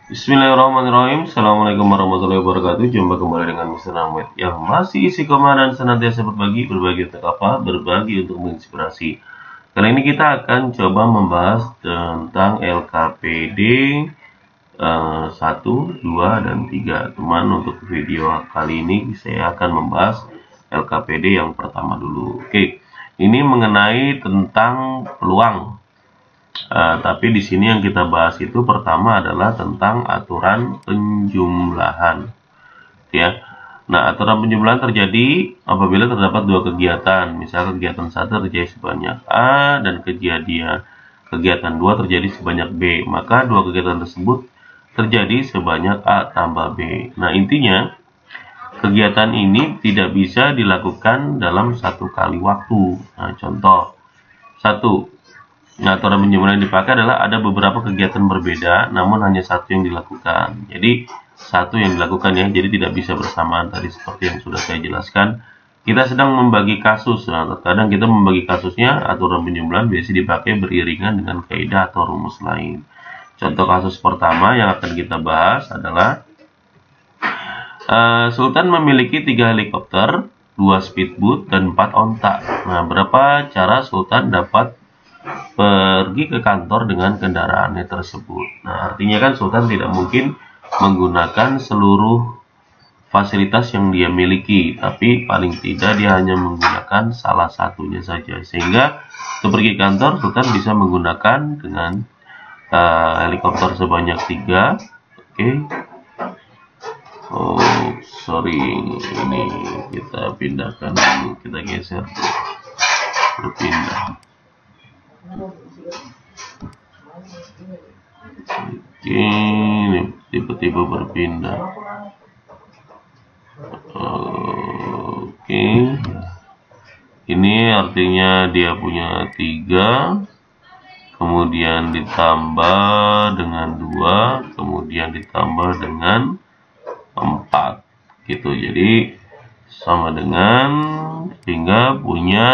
Bismillahirrahmanirrahim. Assalamualaikum warahmatullahi wabarakatuh. Jumpa kembali dengan Mr. Ahmed yang masih isi dan senantiasa berbagi untuk apa? Berbagi untuk menginspirasi. Kali ini kita akan coba membahas tentang LKPD 1, 2, dan 3. Teman, untuk video kali ini saya akan membahas LKPD yang pertama dulu. Oke, ini mengenai tentang peluang. Tapi di sini yang kita bahas itu pertama adalah tentang aturan penjumlahan, ya. Nah, aturan penjumlahan terjadi apabila terdapat dua kegiatan. Misal kegiatan 1 terjadi sebanyak A dan kegiatan 2 terjadi sebanyak B. Maka dua kegiatan tersebut terjadi sebanyak A tambah B. Nah, intinya kegiatan ini tidak bisa dilakukan dalam satu kali waktu. Nah, contoh 1. Nah, aturan penjumlahan yang dipakai adalah ada beberapa kegiatan berbeda, namun hanya satu yang dilakukan. Jadi, satu yang dilakukan ya, jadi tidak bisa bersamaan tadi seperti yang sudah saya jelaskan. Kita sedang membagi kasus. Nah, terkadang kita membagi kasusnya, aturan penjumlahan biasanya dipakai beriringan dengan kaidah atau rumus lain. Contoh kasus pertama yang akan kita bahas adalah Sultan memiliki 3 helikopter, 2 speedboat, dan 4 onta. Nah, berapa cara Sultan dapat pergi ke kantor dengan kendaraannya tersebut? Nah, artinya kan Sultan tidak mungkin menggunakan seluruh fasilitas yang dia miliki, tapi paling tidak dia hanya menggunakan salah satunya saja. Sehingga untuk pergi kantor Sultan bisa menggunakan dengan helikopter sebanyak 3. Oke. Oh, sorry, ini kita pindahkan dulu, kita geser, berpindah. Oke, ini tiba-tiba berpindah. Oke, ini artinya dia punya 3, kemudian ditambah dengan 2, kemudian ditambah dengan 4, gitu. Jadi sama dengan, sehingga punya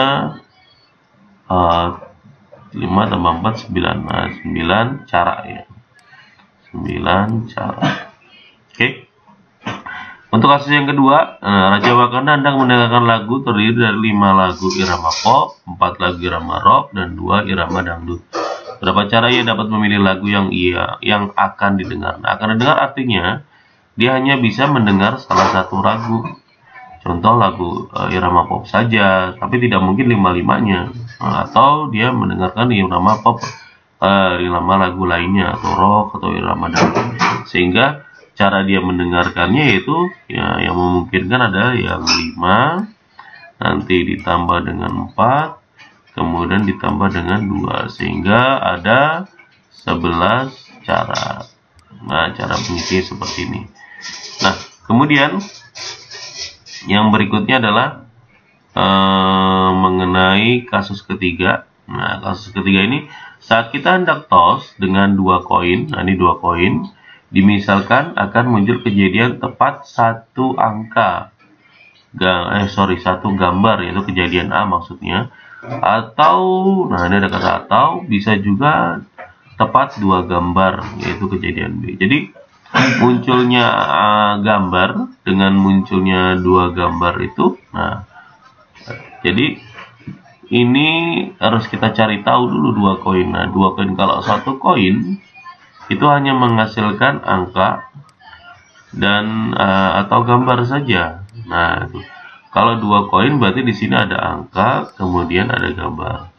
5 tambah 4, 9. Nah, 9 cara ya. 9 cara. Oke. Untuk kasus yang kedua, Raja Wakanda hendak mendengarkan lagu terdiri dari 5 lagu irama pop, 4 lagu irama rock, dan 2 irama dangdut. Berapa cara ia dapat memilih lagu yang akan didengar? Nah, akan didengar artinya dia hanya bisa mendengar salah satu lagu. Contoh lagu irama pop saja, tapi tidak mungkin 5-5-nya. Atau dia mendengarkan irama pop, irama lagu lainnya, atau rock, atau irama dangdut. Sehingga cara dia mendengarkannya yaitu ya, yang memungkinkan ada yang 5, nanti ditambah dengan 4, kemudian ditambah dengan 2, sehingga ada 11 cara. Nah, cara mengisi seperti ini. Nah, kemudian yang berikutnya adalah mengenai kasus ketiga. Nah, kasus ketiga ini saat kita hendak toss dengan 2 koin. Nah, ini 2 koin. Dimisalkan akan muncul kejadian tepat satu gambar, yaitu kejadian A maksudnya. Atau, nah ini ada kata atau, bisa juga tepat 2 gambar, yaitu kejadian B. Jadi munculnya gambar dengan munculnya 2 gambar itu, nah, jadi ini harus kita cari tahu dulu 2 koin. Nah, 2 koin, kalau 1 koin itu hanya menghasilkan angka dan atau gambar saja. Nah, kalau 2 koin berarti di sini ada angka, kemudian ada gambar.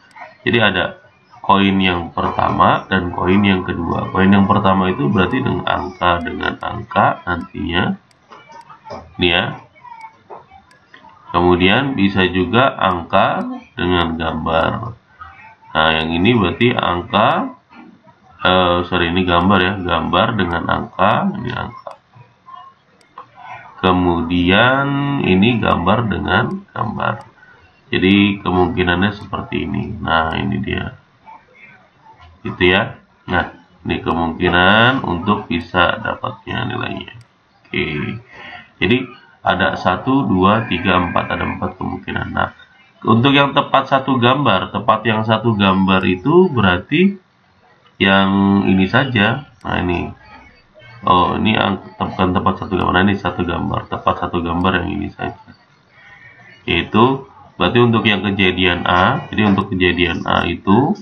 Jadi ada koin yang pertama dan koin yang kedua. Koin yang pertama itu berarti dengan angka nantinya, ini ya. Kemudian bisa juga angka dengan gambar. Nah, yang ini berarti angka, ini gambar ya, gambar dengan angka, ini angka. Kemudian ini gambar dengan gambar. Jadi kemungkinannya seperti ini. Nah, ini dia. Gitu ya. Nah, ini kemungkinan untuk bisa dapatnya nilainya. Oke. Jadi ada 1, 2, 3, 4, ada 4 kemungkinan. Nah, untuk yang tepat satu gambar itu berarti yang ini saja. Nah, ini Oh, ini bukan tepat satu gambar. Nah, ini satu gambar, tepat satu gambar yang ini saja. Yaitu berarti untuk yang kejadian A, jadi untuk kejadian A itu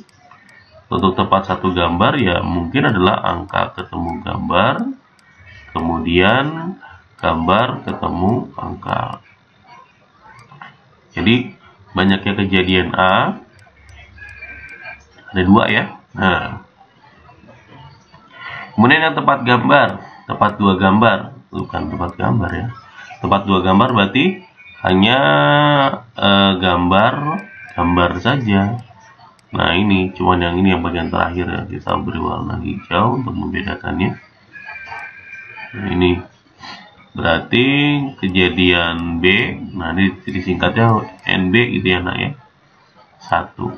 untuk tepat satu gambar ya mungkin adalah angka ketemu gambar, kemudian gambar ketemu angka. Jadi banyaknya kejadian A ada 2 ya. Nah, kemudian yang tepat gambar, tepat 2 gambar, bukan tepat gambar ya. Tepat 2 gambar berarti hanya gambar saja. Nah, ini cuman yang ini yang bagian terakhir ya, kita beri warna hijau untuk membedakannya. Nah, ini berarti kejadian B. Nah, ini disingkatnya NB gitu ya nak ya. 1.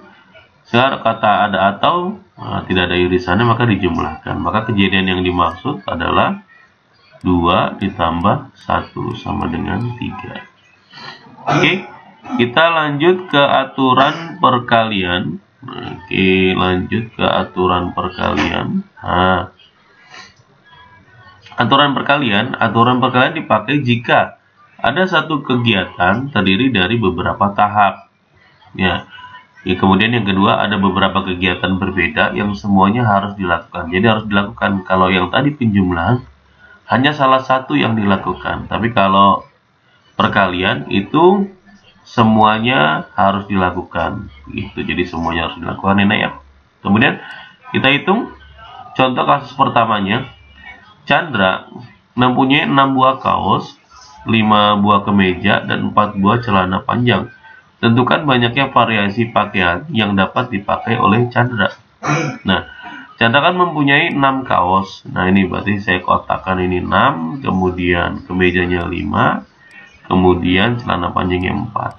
Sekarang kata ada atau tidak ada irisannya maka dijumlahkan. Maka kejadian yang dimaksud adalah 2 ditambah 1 sama dengan 3. Oke, kita lanjut ke aturan perkalian. Oke, lanjut ke aturan perkalian. Nah, aturan perkalian dipakai jika ada satu kegiatan terdiri dari beberapa tahap. Ya, kemudian yang kedua ada beberapa kegiatan berbeda yang semuanya harus dilakukan. Jadi harus dilakukan. Kalau yang tadi penjumlahan hanya salah satu yang dilakukan. Tapi kalau perkalian itu semuanya harus dilakukan gitu. Jadi semuanya harus dilakukan ini ya. Kemudian kita hitung contoh kasus pertamanya. Chandra mempunyai 6 buah kaos, 5 buah kemeja dan 4 buah celana panjang. Tentukan banyaknya variasi pakaian yang dapat dipakai oleh Chandra. Nah, Chandra kan mempunyai 6 kaos. Nah, ini berarti saya kotakkan ini 6, kemudian kemejanya 5, kemudian celana panjangnya 4.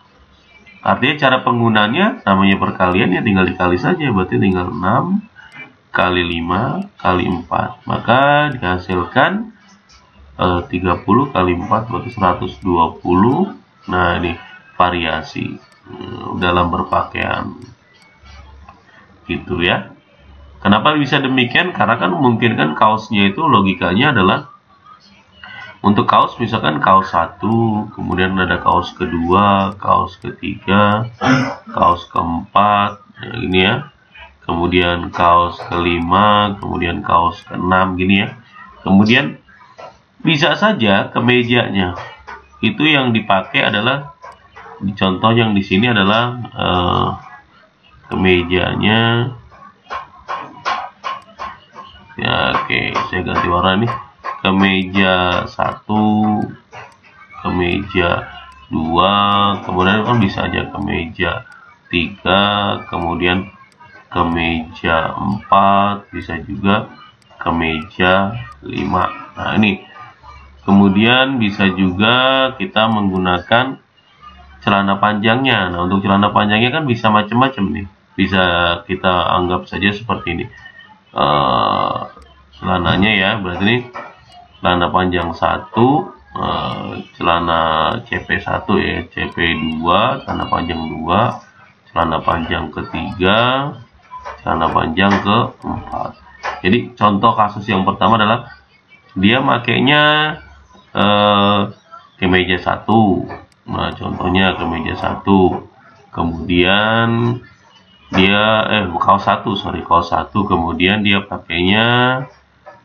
Artinya cara penggunaannya namanya perkalian ya tinggal dikali saja, berarti tinggal 6 kali 5 kali 4. Maka dihasilkan 30 kali 4 berarti 120. Nah, ini variasi dalam berpakaian. Gitu ya. Kenapa bisa demikian? Karena kan mungkin kan kaosnya itu logikanya adalah untuk kaos misalkan kaos 1, kemudian ada kaos kedua, kaos ketiga, kaos keempat, ya, ini ya. Kemudian kaos kelima, kemudian kaos keenam gini ya. Kemudian bisa saja kemejanya itu yang dipakai adalah contoh yang di sini adalah kemejanya. Ya, oke, saya ganti warna nih. Kemeja 1, kemeja 2, kemudian kan bisa aja kemeja 3, kemudian kemeja 4, bisa juga kemeja 5. Nah, ini kemudian bisa juga kita menggunakan celana panjangnya. Nah, untuk celana panjangnya kan bisa macam-macam nih. Bisa kita anggap saja seperti ini. Celananya ya, berarti ini celana panjang 1, celana CP1 ya, CP2, celana panjang 2, celana panjang ketiga, celana panjang keempat. Jadi contoh kasus yang pertama adalah dia makainya kemeja 1. Nah, contohnya kemeja 1. Kemudian dia kaos 1, kaos 1, kemudian dia pakainya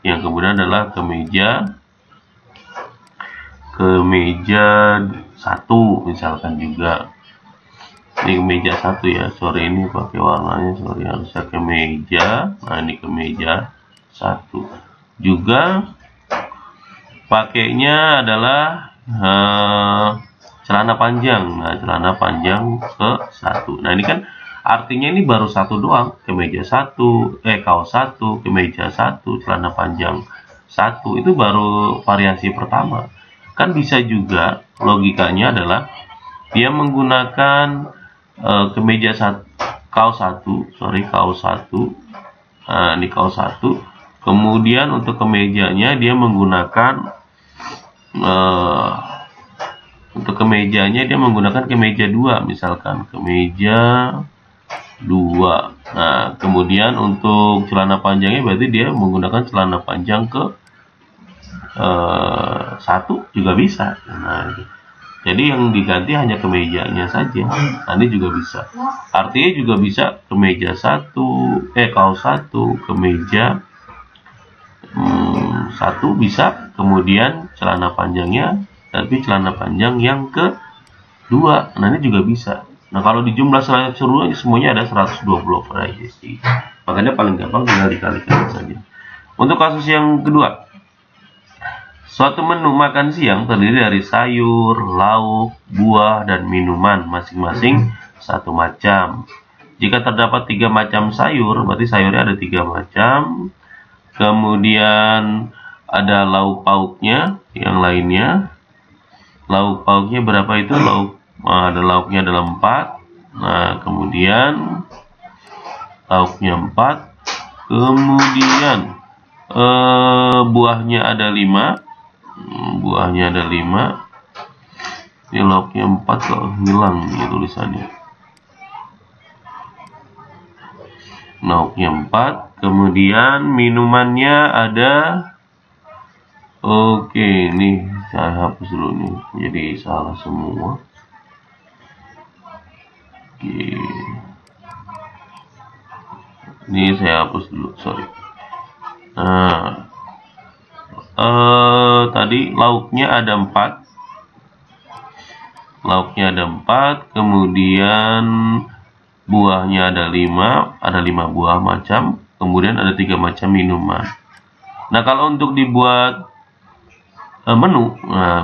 yang kemudian adalah kemeja 1 misalkan juga. Ini kemeja 1 ya, ini pakai warnanya, harusnya kemeja. Nah, ini kemeja 1 juga pakainya adalah celana panjang. Nah, celana panjang ke 1. Nah, ini kan artinya ini baru 1 doang, kemeja 1, kaos 1, kemeja 1, celana panjang 1, itu baru variasi pertama. Kan bisa juga logikanya adalah dia menggunakan kemeja 1, kaos 1. Nah, ini kaos 1. Kemudian untuk kemejanya dia menggunakan kemeja 2, misalkan kemeja 2. Nah, kemudian untuk celana panjangnya berarti dia menggunakan celana panjang ke 1 juga bisa. Nah, jadi yang diganti hanya kemejanya saja. Nah, ini juga bisa. Artinya juga bisa kemeja 1, kaos 1, kemeja 1 bisa, kemudian celana panjangnya, tapi celana panjang yang kedua. Nah, ini juga bisa. Nah, kalau di jumlah seluruhnya semuanya ada 120 variasi. Makanya paling gampang tinggal dikalikan saja. Untuk kasus yang kedua, suatu menu makan siang terdiri dari sayur, lauk, buah, dan minuman masing-masing satu macam. Jika terdapat 3 macam sayur, berarti sayurnya ada 3 macam. Kemudian ada lauk pauknya yang lainnya. Lauk pauknya berapa itu? Ada lauknya ada 4. Nah, kemudian lauknya 4. Kemudian buahnya ada 5. Buahnya ada 5. Ini lauknya 4 kok hilang nih tulisannya. Lauknya 4. Kemudian minumannya ada. Oke, ini saya hapus dulu nih. Jadi salah semua. Oke. Ini saya hapus dulu, sorry. Nah, tadi lauknya ada 4. Lauknya ada 4, kemudian buahnya ada 5, ada 5 buah macam, kemudian ada 3 macam minuman. Nah, kalau untuk dibuat menu, nah,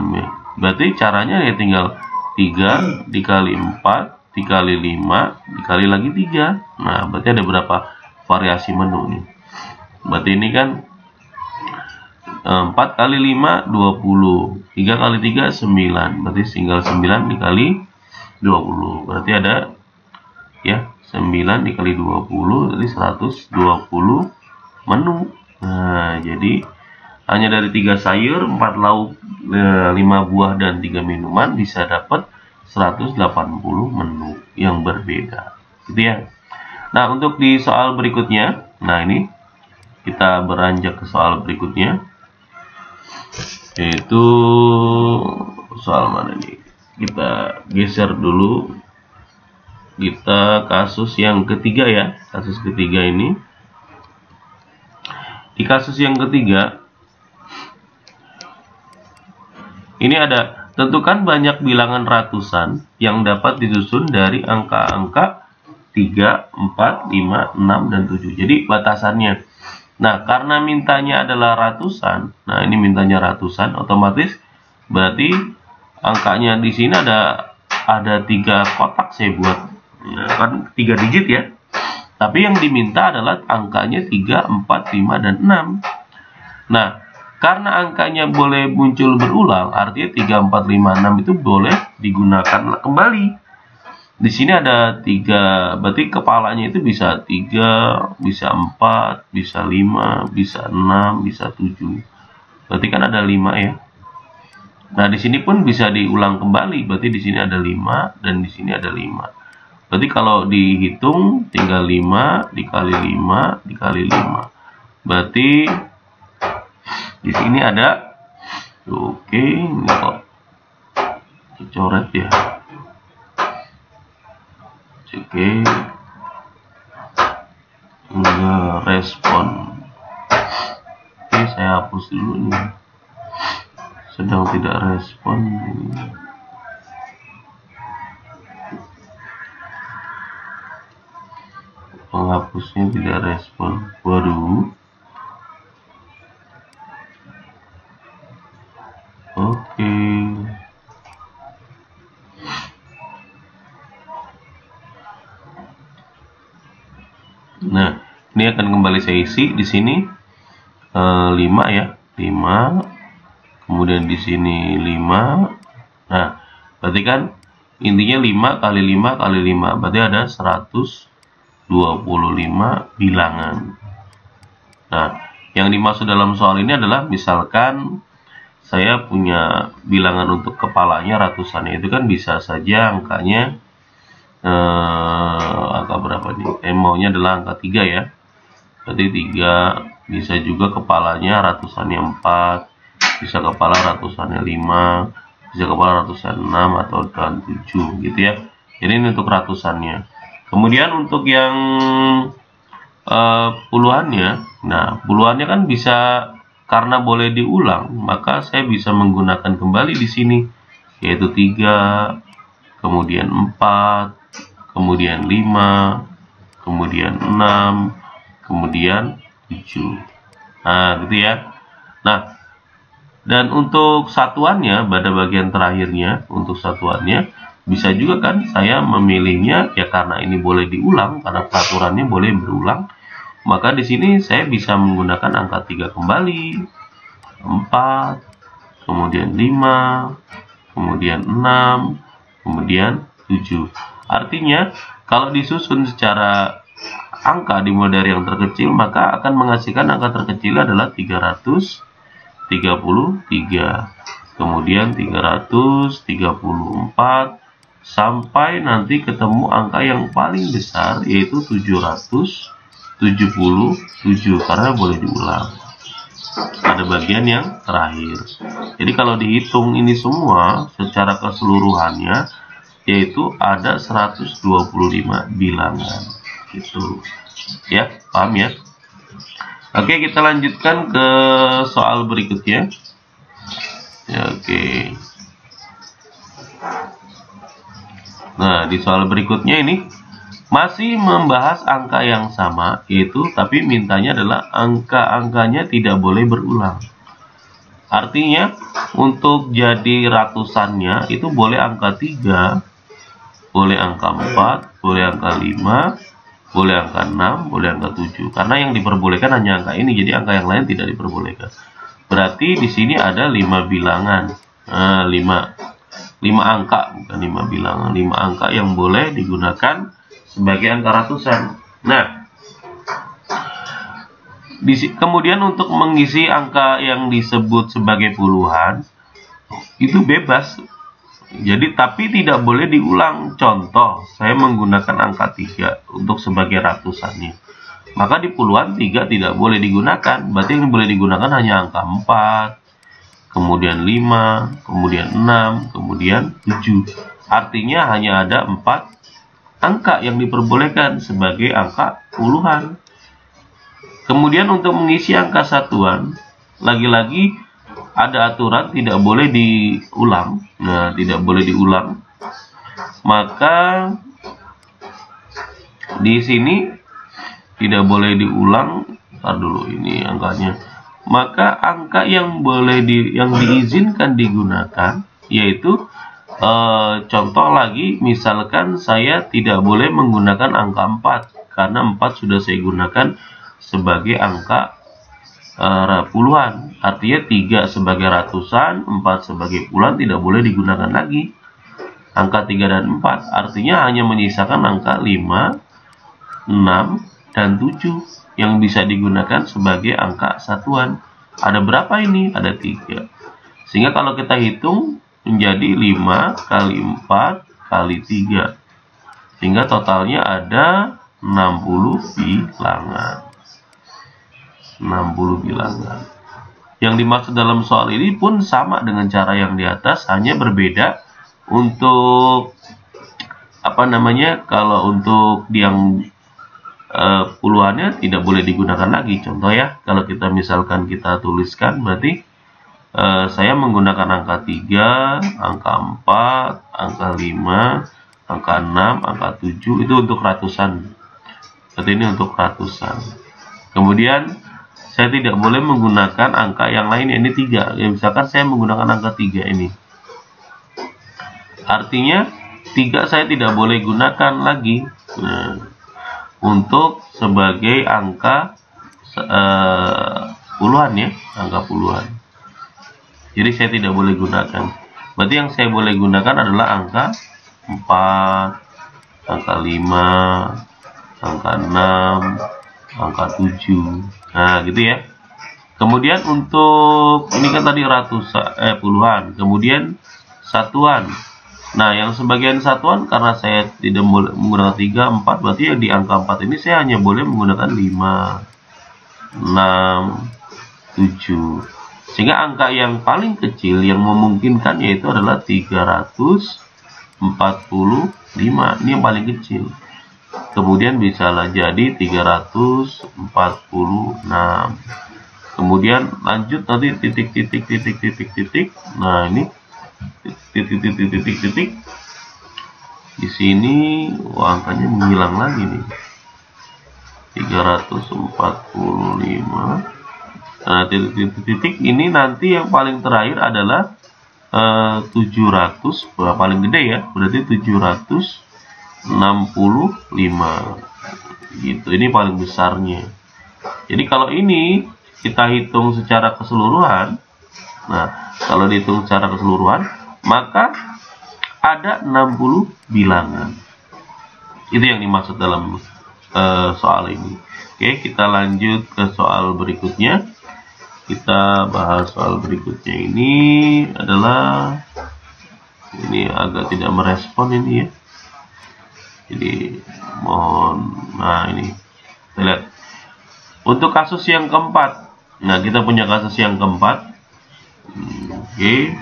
berarti caranya ya tinggal 3 dikali 4 dikali 5 dikali lagi 3. Nah, berarti ada berapa variasi menu nih? Berarti ini kan 4 kali 5 20, 3 kali 3 9, berarti tinggal 9 dikali 20, berarti ada ya 9 dikali 20, jadi 120 menu. Nah, jadi hanya dari 3 sayur, 4 lauk, 5 buah, dan 3 minuman bisa dapat 180 menu yang berbeda, gitu ya. Nah, untuk di soal berikutnya, nah ini kita beranjak ke soal berikutnya, yaitu soal mana nih? Kita geser dulu. Kita kasus yang ketiga ya. Kasus ketiga ini. Di kasus yang ketiga, ini ada tentukan banyak bilangan ratusan yang dapat disusun dari angka-angka 3, 4, 5, 6, dan 7. Jadi batasannya. Nah, karena mintanya adalah ratusan, nah ini mintanya ratusan, otomatis berarti angkanya di sini ada 3 kotak saya buat, ya, kan 3 digit ya. Tapi yang diminta adalah angkanya 3, 4, 5, dan 6. Nah, karena angkanya boleh muncul berulang, artinya 3, 4, 5, 6 itu boleh digunakan kembali. Di sini ada 3, berarti kepalanya itu bisa 3, bisa 4, bisa 5, bisa 6, bisa 7. Berarti kan ada 5 ya. Nah, di sini pun bisa diulang kembali, berarti di sini ada 5 dan di sini ada 5. Berarti kalau dihitung tinggal 5 dikali 5 dikali 5. Berarti di sini ada, oke, ini kok dicoret ya. Oke, enggak respon. Oke, saya hapus dulu nih. Sedang tidak respon. Penghapusnya tidak respon. Waduh. Oke. Nah, ini akan kembali saya isi di sini 5 ya, 5. Kemudian di sini 5. Nah, berarti kan intinya 5 kali 5 kali 5, berarti ada 125 bilangan. Nah, yang dimaksud dalam soal ini adalah misalkan saya punya bilangan untuk kepalanya ratusan, itu kan bisa saja angkanya angka berapa nih? Maunya adalah angka 3 ya. Berarti 3, bisa juga kepalanya ratusannya 4, bisa kepala ratusannya 5, bisa kepala ratusan 6 atau 7 gitu ya. Jadi ini untuk ratusannya. Kemudian untuk yang puluhannya, nah puluhannya kan bisa, karena boleh diulang, maka saya bisa menggunakan kembali di sini, yaitu 3, kemudian 4, kemudian 5, kemudian 6, kemudian 7. Nah, gitu ya. Nah, dan untuk satuannya, pada bagian terakhirnya, untuk satuannya, bisa juga kan saya memilihnya, ya karena ini boleh diulang, karena peraturannya boleh berulang, maka di sini saya bisa menggunakan angka 3 kembali, 4, kemudian 5, kemudian 6, kemudian 7. Artinya, kalau disusun secara angka dimulai dari yang terkecil, maka akan menghasilkan angka terkecil adalah 333, kemudian 334, sampai nanti ketemu angka yang paling besar, yaitu 777, karena boleh diulang pada bagian yang terakhir. Jadi kalau dihitung ini semua secara keseluruhannya, yaitu ada 125 bilangan gitu ya, paham ya? Oke, kita lanjutkan ke soal berikutnya ya. Oke, nah di soal berikutnya ini masih membahas angka yang sama, yaitu tapi mintanya adalah angka-angkanya tidak boleh berulang. Artinya untuk jadi ratusannya itu boleh angka 3, boleh angka 4, boleh angka 5, boleh angka 6, boleh angka 7. Karena yang diperbolehkan hanya angka ini, jadi angka yang lain tidak diperbolehkan. Berarti di sini ada 5 bilangan. 5 angka, bukan 5 bilangan. 5 angka yang boleh digunakan sebagai angka ratusan. Nah, kemudian untuk mengisi angka yang disebut sebagai puluhan, itu bebas. Jadi tapi tidak boleh diulang. Contoh, saya menggunakan angka 3 untuk sebagai ratusannya. Maka di puluhan 3 tidak boleh digunakan. Berarti yang boleh digunakan hanya angka 4, kemudian 5, kemudian 6, kemudian 7. Artinya hanya ada 4 angka yang diperbolehkan sebagai angka puluhan. Kemudian untuk mengisi angka satuan, lagi-lagi ada aturan tidak boleh diulang. Nah, tidak boleh diulang. Maka di sini tidak boleh diulang. Ntar dulu ini angkanya. Maka angka yang yang diizinkan digunakan yaitu contoh lagi, misalkan saya tidak boleh menggunakan angka 4 karena 4 sudah saya gunakan sebagai angka puluhan. Artinya 3 sebagai ratusan, 4 sebagai puluhan tidak boleh digunakan lagi. Angka 3 dan 4 artinya hanya menyisakan angka 5, 6, dan 7 yang bisa digunakan sebagai angka satuan. Ada berapa ini? Ada 3. Sehingga kalau kita hitung menjadi 5 kali 4 kali 3. Sehingga totalnya ada 60 bilangan. 60 bilangan. Yang dimaksud dalam soal ini pun sama dengan cara yang di atas, hanya berbeda. Untuk kalau untuk yang puluhannya tidak boleh digunakan lagi. Contoh ya, kalau kita misalkan kita tuliskan, berarti saya menggunakan angka 3, angka 4, angka 5, angka 6, angka 7, itu untuk ratusan. Berarti ini untuk ratusan. Kemudian saya tidak boleh menggunakan angka yang lain, ini 3. Ya, misalkan saya menggunakan angka 3 ini. Artinya 3 saya tidak boleh gunakan lagi untuk sebagai angka puluhan ya, angka puluhan. Jadi saya tidak boleh gunakan. Berarti yang saya boleh gunakan adalah angka 4, angka 5, angka 6, angka 7. Nah, gitu ya. Kemudian untuk ini kan tadi puluhan. Kemudian satuan. Nah, yang sebagian satuan karena saya tidak boleh menggunakan 3, 4, berarti di angka 4 ini saya hanya boleh menggunakan 5, 6, 7. Sehingga angka yang paling kecil yang memungkinkan yaitu adalah 345. Ini yang paling kecil. Kemudian bisalah jadi 346. Kemudian lanjut nanti titik. Nah, ini titik. Di sini angkanya menghilang lagi nih. 345. Nah, titik ini nanti yang paling terakhir adalah 700, paling gede ya, berarti 765 gitu. Ini paling besarnya. Jadi kalau ini kita hitung secara keseluruhan, nah kalau dihitung secara keseluruhan maka ada 60 bilangan. Itu yang dimaksud dalam soal ini. Oke, kita lanjut ke soal berikutnya. Kita bahas soal berikutnya. Ini adalah, ini agak tidak merespon ini ya. Jadi mohon, nah ini kita lihat untuk kasus yang keempat. Nah, kita punya kasus yang keempat. Oke.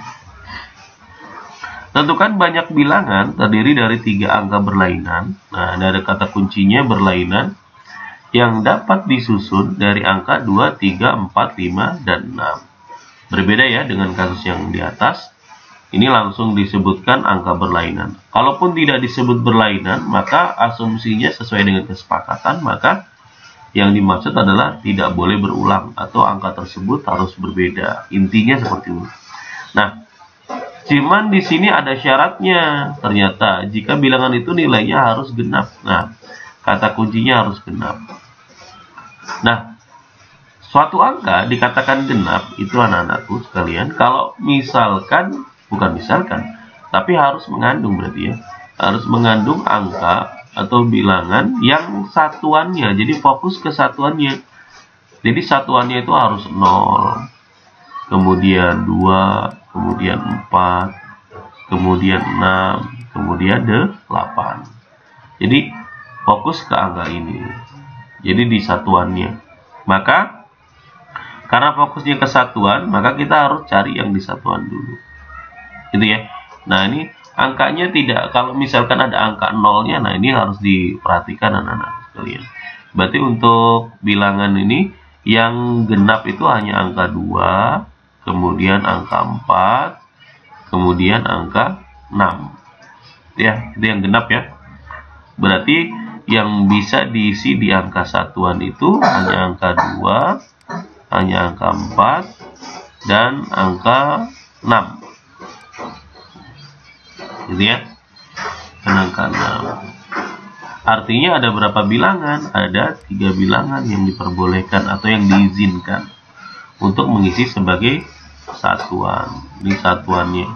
Tentukan banyak bilangan terdiri dari 3 angka berlainan. Nah, ada kata kuncinya berlainan yang dapat disusun dari angka 2, 3, 4, 5, dan 6. Berbeda ya dengan kasus yang di atas. Ini langsung disebutkan angka berlainan. Kalaupun tidak disebut berlainan, maka asumsinya sesuai dengan kesepakatan, maka yang dimaksud adalah tidak boleh berulang atau angka tersebut harus berbeda. Intinya seperti itu. Nah, cuman di sini ada syaratnya. Ternyata jika bilangan itu nilainya harus genap. Nah, kata kuncinya harus genap. Nah, suatu angka dikatakan genap itu anak-anakku sekalian kalau misalkan, bukan misalkan, tapi harus mengandung berarti ya. Harus mengandung angka atau bilangan yang satuannya. Jadi fokus ke satuannya. Jadi satuannya itu harus 0, kemudian 2, kemudian 4, kemudian 6, kemudian 8. Jadi fokus ke angka ini. Jadi di satuannya. Maka karena fokusnya ke satuan, maka kita harus cari yang di satuan dulu. Gitu ya. Nah, ini angkanya tidak, kalau misalkan ada angka nolnya, nah ini harus diperhatikan anak-anak sekalian. Berarti untuk bilangan ini yang genap itu hanya angka 2, kemudian angka 4, kemudian angka 6. Ya, itu yang genap ya. Berarti yang bisa diisi di angka satuan itu hanya angka 2, hanya angka 4, dan angka 6. Gitu ya. Dan angka 6. Artinya ada berapa bilangan? Ada 3 bilangan yang diperbolehkan atau yang diizinkan untuk mengisi sebagai satuan. Ini satuannya.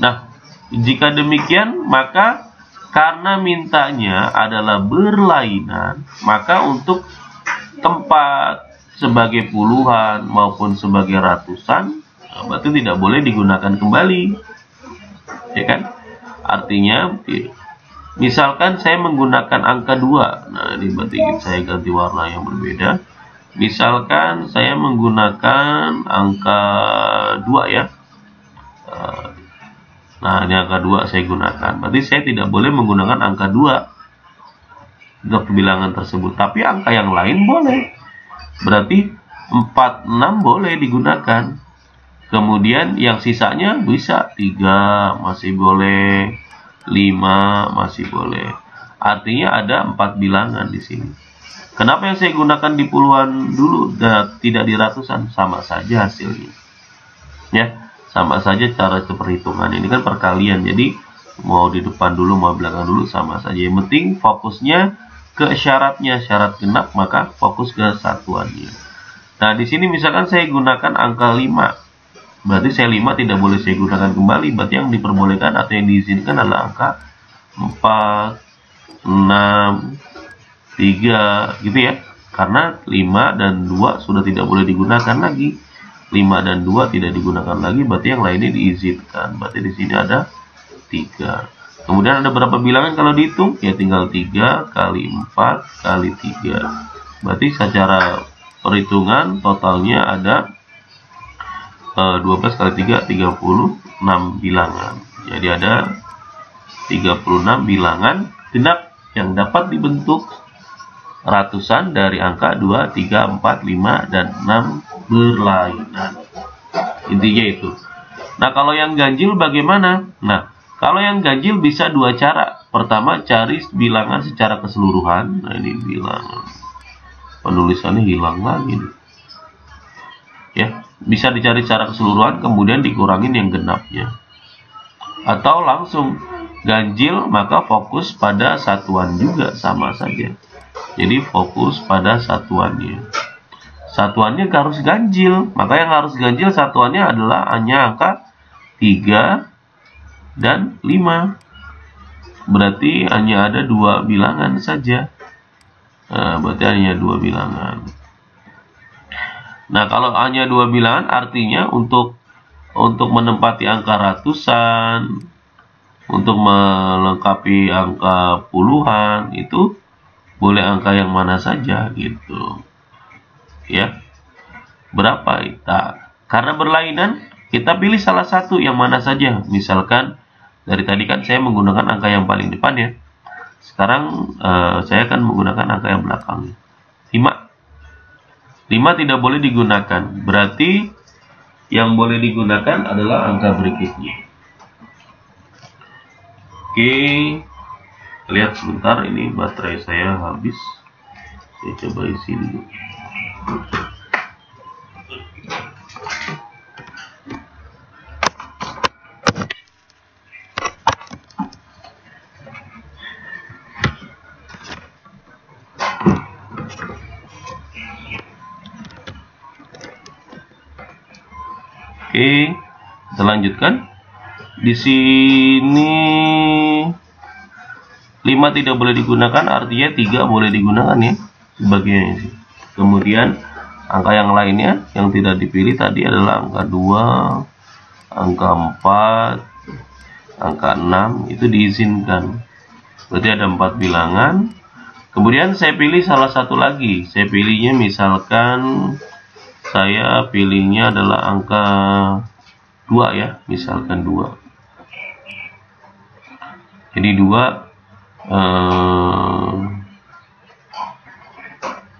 Nah, jika demikian, maka karena mintanya adalah berlainan, maka untuk tempat sebagai puluhan maupun sebagai ratusan, berarti tidak boleh digunakan kembali. Ya kan? Artinya, misalkan saya menggunakan angka 2. Nah, ini berarti saya ganti warna yang berbeda. Misalkan saya menggunakan angka 2 ya. Nah, ini angka 2 saya gunakan. Berarti saya tidak boleh menggunakan angka 2 untuk bilangan tersebut. Tapi angka yang lain boleh. Berarti 4, 6 boleh digunakan. Kemudian yang sisanya bisa 3 masih boleh, 5 masih boleh. Artinya ada 4 bilangan di sini. Kenapa yang saya gunakan di puluhan dulu dan tidak di ratusan? Sama saja hasilnya. Ya. Sama saja cara perhitungan. Ini kan perkalian. Jadi mau di depan dulu, mau belakang dulu sama saja. Yang penting fokusnya ke syaratnya. Syarat genap, maka fokus ke satuannya. Nah, di sini misalkan saya gunakan angka 5. Berarti saya 5 tidak boleh saya gunakan kembali. Berarti yang diperbolehkan atau yang diizinkan adalah angka 4, 6, 3 gitu ya. Karena 5 dan 2 sudah tidak boleh digunakan lagi. 5 dan 2 tidak digunakan lagi, berarti yang lainnya diizinkan. Berarti di sini ada 3. Kemudian ada berapa bilangan kalau dihitung? Ya tinggal 3 kali 4 kali 3. Berarti secara perhitungan totalnya ada 12 kali 3 36 bilangan. Jadi ada 36 bilangan genap yang dapat dibentuk ratusan dari angka 2, 3, 4, 5, dan 6 berlainan. Intinya itu. Nah, kalau yang ganjil bagaimana? Nah, kalau yang ganjil bisa dua cara. Pertama, cari bilangan secara keseluruhan. Nah, ini bilangan. Penulisannya hilang lagi nih. Ya, bisa dicari secara keseluruhan, kemudian dikurangin yang genapnya. Atau langsung ganjil, maka fokus pada satuan juga, sama saja. Jadi fokus pada satuannya. Satuannya harus ganjil, maka yang harus ganjil satuannya adalah hanya angka 3 dan 5. Berarti hanya ada 2 bilangan saja. Berarti hanya 2 bilangan. Nah, kalau hanya 2 bilangan artinya untuk menempati angka ratusan, untuk melengkapi angka puluhan, itu boleh angka yang mana saja gitu. Ya. Berapa kita? Karena berlainan, kita pilih salah satu yang mana saja. Misalkan dari tadi kan saya menggunakan angka yang paling depan ya. Sekarang saya akan menggunakan angka yang belakang. 5. 5 tidak boleh digunakan. Berarti yang boleh digunakan adalah angka berikutnya. Oke. Lihat sebentar, ini baterai saya habis. Saya coba isi dulu. Oke, kita lanjutkan. Di sini 5 tidak boleh digunakan, artinya 3 boleh digunakan ya sebagai. Kemudian angka yang lainnya yang tidak dipilih tadi adalah angka 2, angka 4, angka 6, itu diizinkan. Berarti ada 4 bilangan. Kemudian saya pilih salah satu lagi. Saya pilihnya misalkan saya pilihnya adalah angka 2 ya, misalkan 2. Jadi 2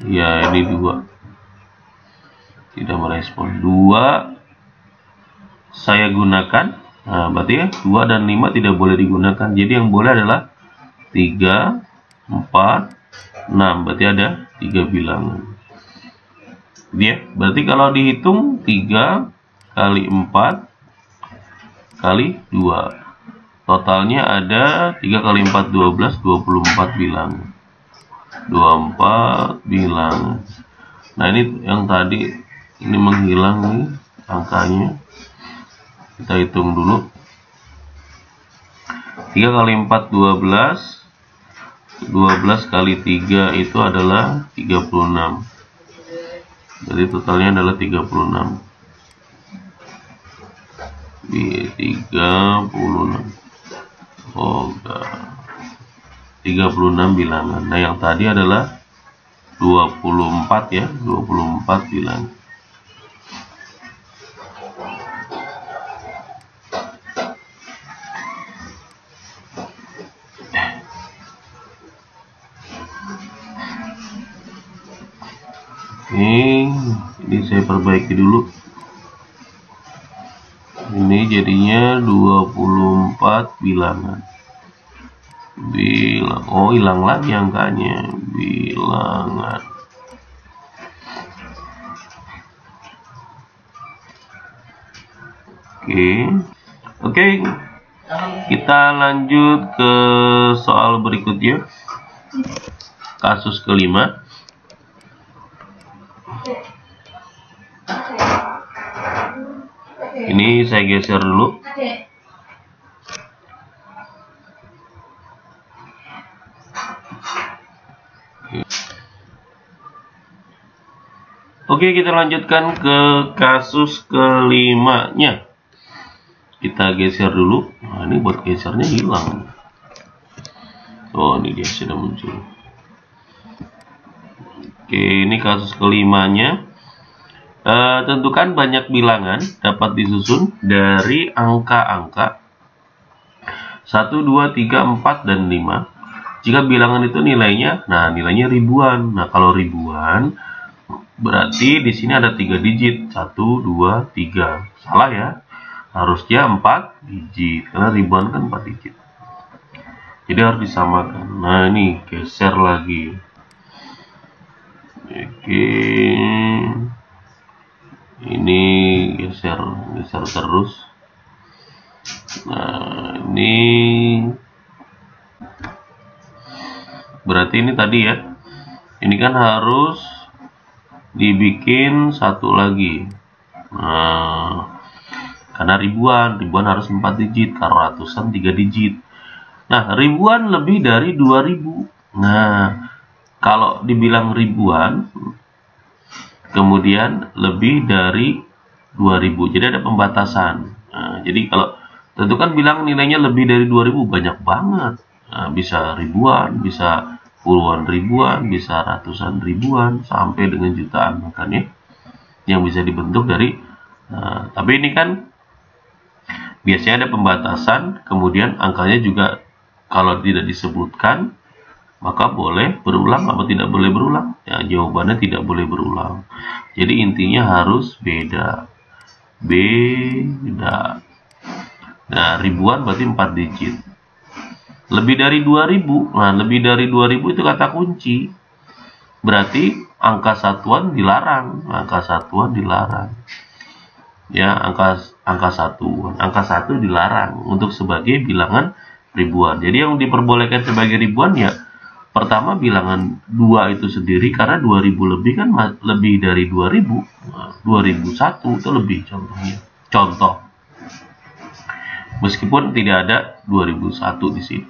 ya ini 2 tidak merespon. 2 saya gunakan. Nah, berarti ya 2 dan 5 tidak boleh digunakan. Jadi yang boleh adalah 3, 4, 6. Berarti ada 3 bilangan. Dia berarti kalau dihitung 3 kali 4 kali 2. Totalnya ada 3 kali 4 12, 24 bilangan. 24 bilangan. Nah, ini yang tadi ini menghilang nih angkanya. Kita hitung dulu. 3 kali 4 12. 12 kali 3 itu adalah 36. Jadi totalnya adalah 36. Di 36. Oh, enggak. 36 bilangan. Nah, yang tadi adalah 24 ya, 24 bilangan. Ini saya perbaiki dulu. Ini jadinya 24 bilangan. Oh, hilang lagi angkanya. Bilangan. Oke. Kita lanjut ke soal berikutnya. Kasus kelima. Ini saya geser dulu. Oke, kita lanjutkan ke kasus kelimanya. Kita geser dulu. Nah, ini buat gesernya hilang. Oh, ini dia sudah muncul. Oke, ini kasus kelimanya. Tentukan banyak bilangan dapat disusun dari angka-angka 1, 2, 3, 4, dan 5. Jika bilangan itu nilainya ribuan. Nah, kalau ribuan, berarti di sini ada 3 digit. 1, 2, 3. Salah ya. Harusnya 4 digit. Karena ribuan kan 4 digit. Jadi harus disamakan. Nah, ini geser lagi. Oke. Ini geser terus. Nah, ini berarti ini tadi ya. Ini kan harus dibikin satu lagi. Nah, karena ribuan harus 4 digit, kalau ratusan 3 digit. Nah, ribuan lebih dari 2000. Nah, kalau dibilang ribuan, kemudian lebih dari 2000. Jadi ada pembatasan. Nah, jadi kalau tentukan bilang nilainya lebih dari 2000, banyak banget. Nah, bisa ribuan, bisa puluhan ribuan, bisa ratusan ribuan, sampai dengan jutaan makanya yang bisa dibentuk dari. Tapi ini kan biasanya ada pembatasan, kemudian angkanya juga kalau tidak disebutkan maka boleh berulang atau tidak boleh berulang. Ya, jawabannya tidak boleh berulang. Jadi intinya harus beda. Nah, ribuan berarti 4 digit. Lebih dari 2000. Nah, lebih dari 2000 itu kata kunci. Berarti angka satuan dilarang. Ya, angka satuan. Angka 1 dilarang untuk sebagai bilangan ribuan. Jadi yang diperbolehkan sebagai ribuan ya, pertama bilangan 2 itu sendiri, karena 2000 lebih kan lebih dari 2000. Nah, 2001 itu lebih contohnya. Contoh. Meskipun tidak ada 2001 di sini.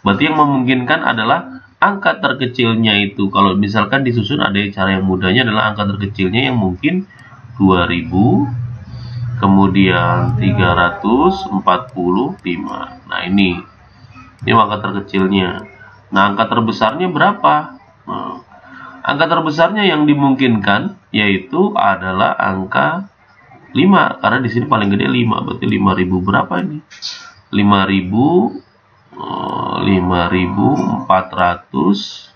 Berarti yang memungkinkan adalah angka terkecilnya itu. Kalau misalkan disusun, ada cara yang mudahnya adalah angka terkecilnya yang mungkin 2000, kemudian 345. Nah, ini angka terkecilnya. Nah, angka terbesarnya berapa? Nah, angka terbesarnya yang dimungkinkan yaitu adalah angka 5, karena di sini paling gede 5. Berarti 5000 berapa ini? 5400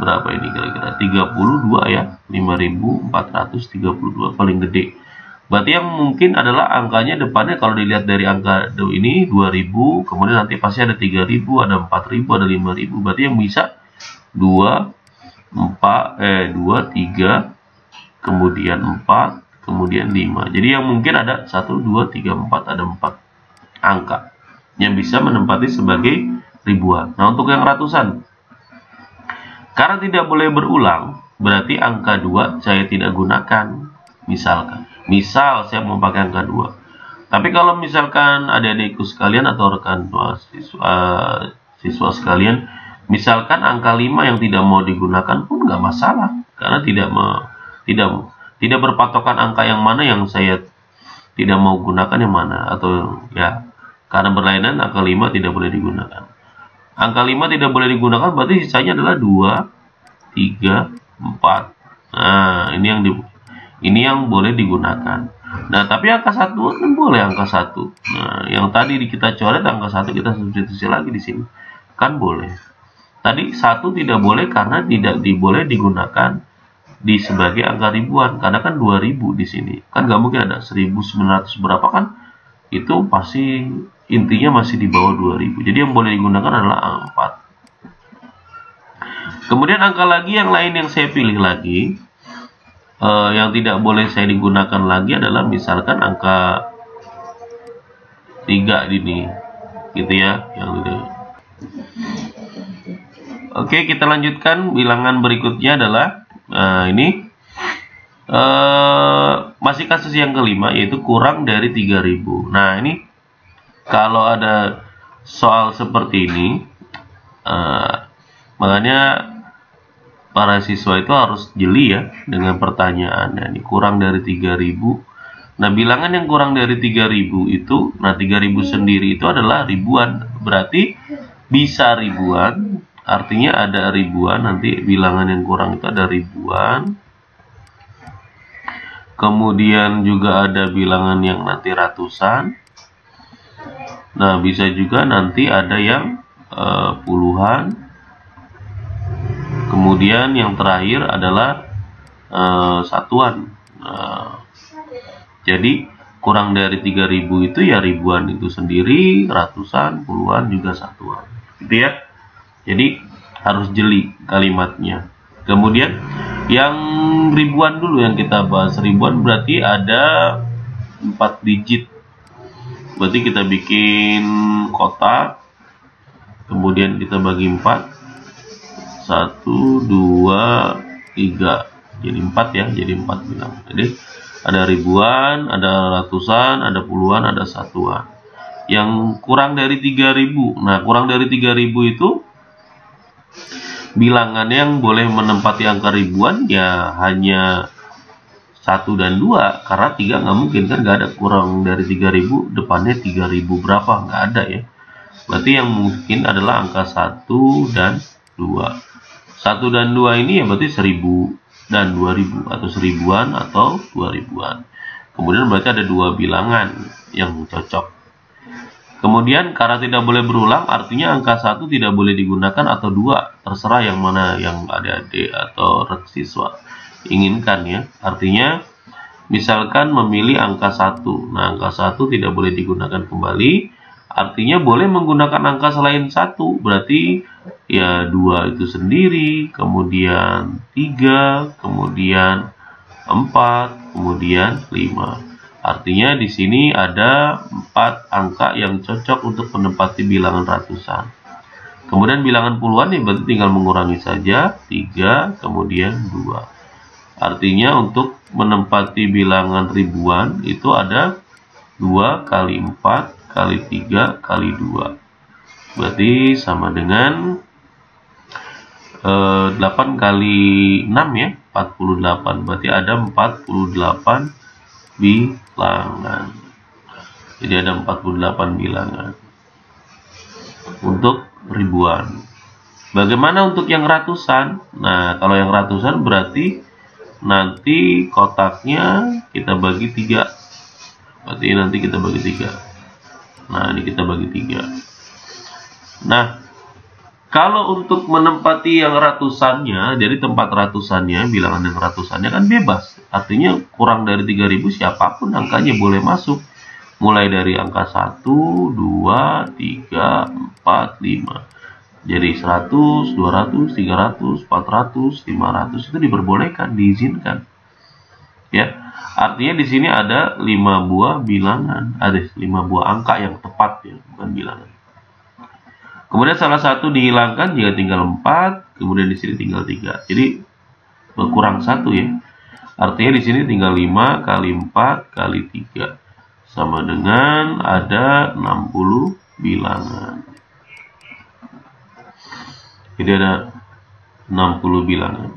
berapa ini kira-kira? 32 ya. 5432 paling gede. Berarti yang mungkin adalah angkanya depannya, kalau dilihat dari angka ini 2000, kemudian nanti pasti ada 3000, ada 4000, ada 5000. Berarti yang bisa 2, 3, kemudian 4, kemudian 5. Jadi yang mungkin ada 1, 2, 3, 4, ada 4 angka yang bisa menempati sebagai ribuan. Nah, untuk yang ratusan, karena tidak boleh berulang, berarti angka 2 saya tidak gunakan. Misal saya mau pakai angka 2. Tapi kalau misalkan adik-adikku sekalian atau rekan siswa sekalian, misalkan angka 5 yang tidak mau digunakan pun nggak masalah, karena tidak berpatokan angka yang mana yang saya tidak mau gunakan yang mana, atau ya, karena berlainan angka 5 tidak boleh digunakan. Angka 5 tidak boleh digunakan, berarti sisanya adalah 2, 3, 4. Nah, ini yang boleh digunakan. Nah, tapi angka 1 kan boleh angka 1. Nah, yang tadi kita coret angka 1 kita substitusi lagi di sini. Kan boleh. Tadi 1 tidak boleh karena tidak boleh digunakan di sebagai angka ribuan, karena kan 2000 di sini. Kan nggak mungkin ada 1900 berapa kan? Itu pasti intinya masih di bawah 2000. Jadi yang boleh digunakan adalah 4. Kemudian angka lagi yang lain yang saya pilih lagi, yang tidak boleh saya digunakan lagi adalah misalkan angka 3 ini, gitu ya, yang gitu. Oke, kita lanjutkan. Bilangan berikutnya adalah ini masih kasus yang kelima, yaitu kurang dari 3000. Nah, ini kalau ada soal seperti ini, makanya para siswa itu harus jeli ya dengan pertanyaannya. Ini kurang dari 3000. Nah, bilangan yang kurang dari 3000 itu, 3000 sendiri itu adalah ribuan. Berarti bisa ribuan, artinya ada ribuan. Nanti bilangan yang kurang itu ada ribuan. Kemudian juga ada bilangan yang nanti ratusan. Nah, bisa juga nanti ada yang puluhan. Kemudian yang terakhir adalah satuan. Nah, jadi kurang dari 3000 itu ya ribuan itu sendiri, ratusan, puluhan, juga satuan. Gitu ya. Jadi harus jeli kalimatnya. Kemudian yang ribuan dulu yang kita bahas. Ribuan berarti ada 4 digit. Berarti kita bikin kotak. Kemudian kita bagi 4. 1, 2, 3. Jadi 4 ya. Jadi 4 bilang. Jadi ada ribuan, ada ratusan, ada puluhan, ada satuan. Yang kurang dari 3000. Nah, kurang dari 3000 itu bilangan yang boleh menempati angka ribuan ya hanya 1 dan 2, karena 3 nggak mungkin kan, nggak ada kurang dari 3000 depannya 3000 berapa, nggak ada ya. Berarti yang mungkin adalah angka 1 dan 2. 1 dan 2 ini ya berarti 1000 dan 2000 atau 1000-an atau 2000-an. Kemudian berarti ada 2 bilangan yang cocok. Kemudian karena tidak boleh berulang, artinya angka 1 tidak boleh digunakan atau 2, terserah yang mana yang adik-adik atau siswa inginkan ya. Artinya misalkan memilih angka 1. Nah, angka 1 tidak boleh digunakan kembali, artinya boleh menggunakan angka selain 1. Berarti ya 2 itu sendiri, kemudian 3, kemudian 4, kemudian 5. Artinya di sini ada 4 angka yang cocok untuk menempati bilangan ratusan. Kemudian bilangan puluhan ya berarti tinggal mengurangi saja, 3, kemudian 2. Artinya untuk menempati bilangan ribuan itu ada 2 kali 4 kali 3 kali 2. Berarti sama dengan 8 kali 6 ya, 48. Berarti ada 48 bilangan. Jadi ada 48 bilangan untuk ribuan. Bagaimana untuk yang ratusan? Nah, kalau yang ratusan berarti nanti kotaknya kita bagi 3. Berarti nanti kita bagi 3. Nah, ini kita bagi 3. Nah, kalau untuk menempati yang ratusannya, jadi tempat ratusannya, bilangan yang ratusannya kan bebas. Artinya kurang dari 3000 siapapun angkanya boleh masuk. Mulai dari angka 1, 2, 3, 4, 5. Jadi 100, 200, 300, 400, 500 itu diperbolehkan, diizinkan. Ya. Artinya di sini ada 5 buah bilangan, ada 5 buah angka yang tepat ya, bukan bilangan. Kemudian salah satu dihilangkan jika tinggal 4, kemudian di sini tinggal 3. Jadi berkurang 1 ya. Artinya di sini tinggal 5 kali 4 kali 3 sama dengan ada 60 bilangan. Jadi ada 60 bilangan.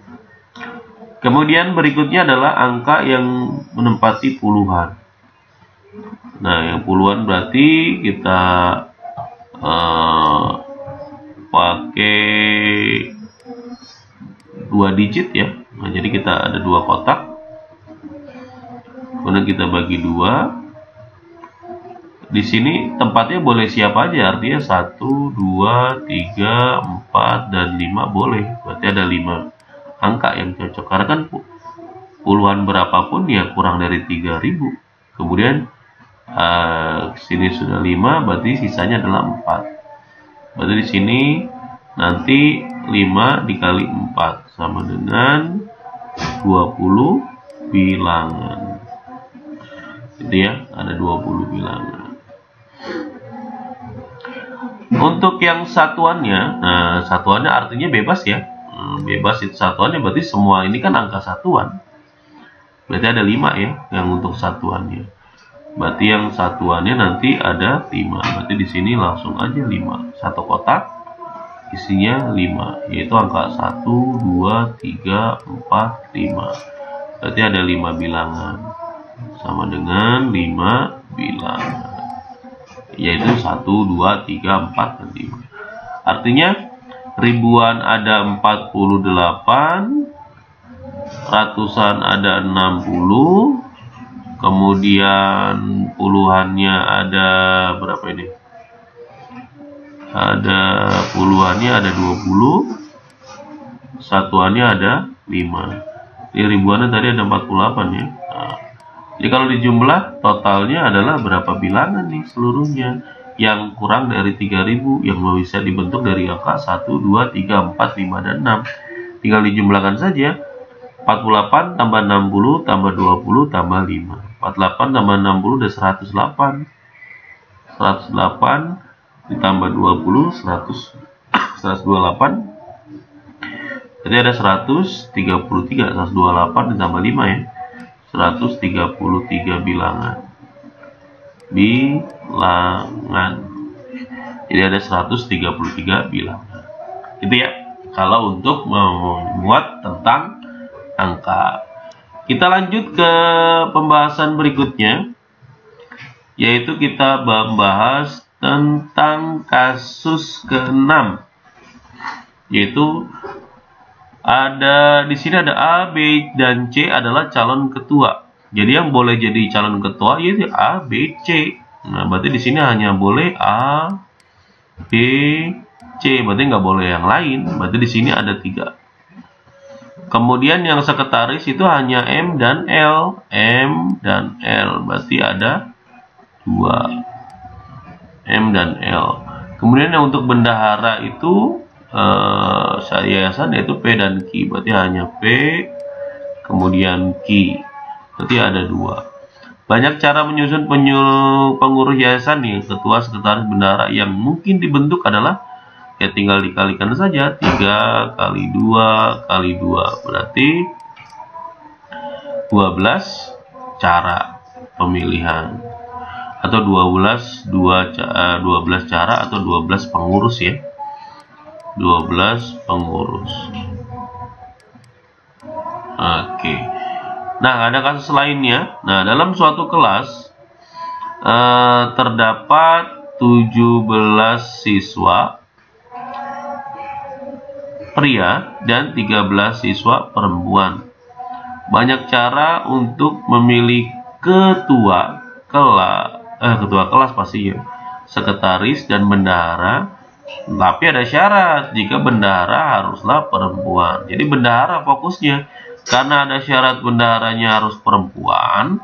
Kemudian berikutnya adalah angka yang menempati puluhan. Nah, yang puluhan berarti kita pakai 2 digit ya. Nah, jadi kita ada 2 kotak. Kemudian kita bagi 2. Di sini tempatnya boleh siapa aja, artinya 1, 2, 3, 4, dan 5 boleh. Berarti ada 5 angka yang cocok. Karena kan puluhan berapapun ya kurang dari 3000. Kemudian sini sudah 5, berarti sisanya adalah 4. Berarti di sini nanti 5 dikali 4 sama dengan 20 bilangan. Gitu ya, ada 20 bilangan. Untuk yang satuannya, nah satuannya artinya bebas ya. Bebas itu satuannya berarti semua ini kan angka satuan. Berarti ada 5 ya yang untuk satuannya. Berarti yang satuannya nanti ada 5. Berarti di sini langsung aja 5. Satu kotak isinya 5, yaitu angka 1, 2, 3, 4, 5. Berarti ada 5 bilangan. Sama dengan 5 bilangan. Yaitu 1, 2, 3, 4, dan 5. Artinya ribuan ada 48, ratusan ada 60, Kemudian puluhannya ada berapa ini? Ada puluhannya ada 20. Satuannya ada 5. Jadi ribuannya tadi ada 48 ya. Nah, jadi kalau dijumlah totalnya adalah berapa bilangan nih seluruhnya? Yang kurang dari 3000 yang bisa dibentuk dari angka 1, 2, 3, 4, 5, dan 6. Tinggal dijumlahkan saja. 48 tambah 60 tambah 20 tambah 5. 48 tambah 60 udah 108. 108 ditambah 20 128. Jadi ada 133. 128 ditambah 5 ya. 133 bilangan. Jadi ada 133 bilangan. Itu ya. Kalau untuk membuat tentang angka. Kita lanjut ke pembahasan berikutnya, yaitu kita membahas tentang kasus ke-6, yaitu di sini ada A, B, dan C adalah calon ketua. Jadi yang boleh jadi calon ketua yaitu A, B, C. Nah, berarti di sini hanya boleh A, B, C. Berarti nggak boleh yang lain. Berarti di sini ada 3. Kemudian yang sekretaris itu hanya M dan L. M dan L. Berarti ada 2. M dan L. Kemudian yang untuk bendahara itu yayasan yaitu P dan Q. Berarti hanya P kemudian Q. Berarti ada 2. Banyak cara menyusun pengurus yayasan nih, ketua, sekretaris, bendahara. Yang mungkin dibentuk adalah ya tinggal dikalikan saja 3 kali 2 kali 2. Berarti 12 cara pemilihan, atau 12 cara atau 12 pengurus ya. 12 pengurus. Oke. Nah, ada kasus lainnya. Nah, dalam suatu kelas terdapat 17 siswa pria dan 13 siswa perempuan. Banyak cara untuk memilih ketua kelas pasti ya, sekretaris dan bendahara. Tapi ada syarat, jika bendahara haruslah perempuan. Jadi bendahara fokusnya, karena ada syarat bendaharanya harus perempuan,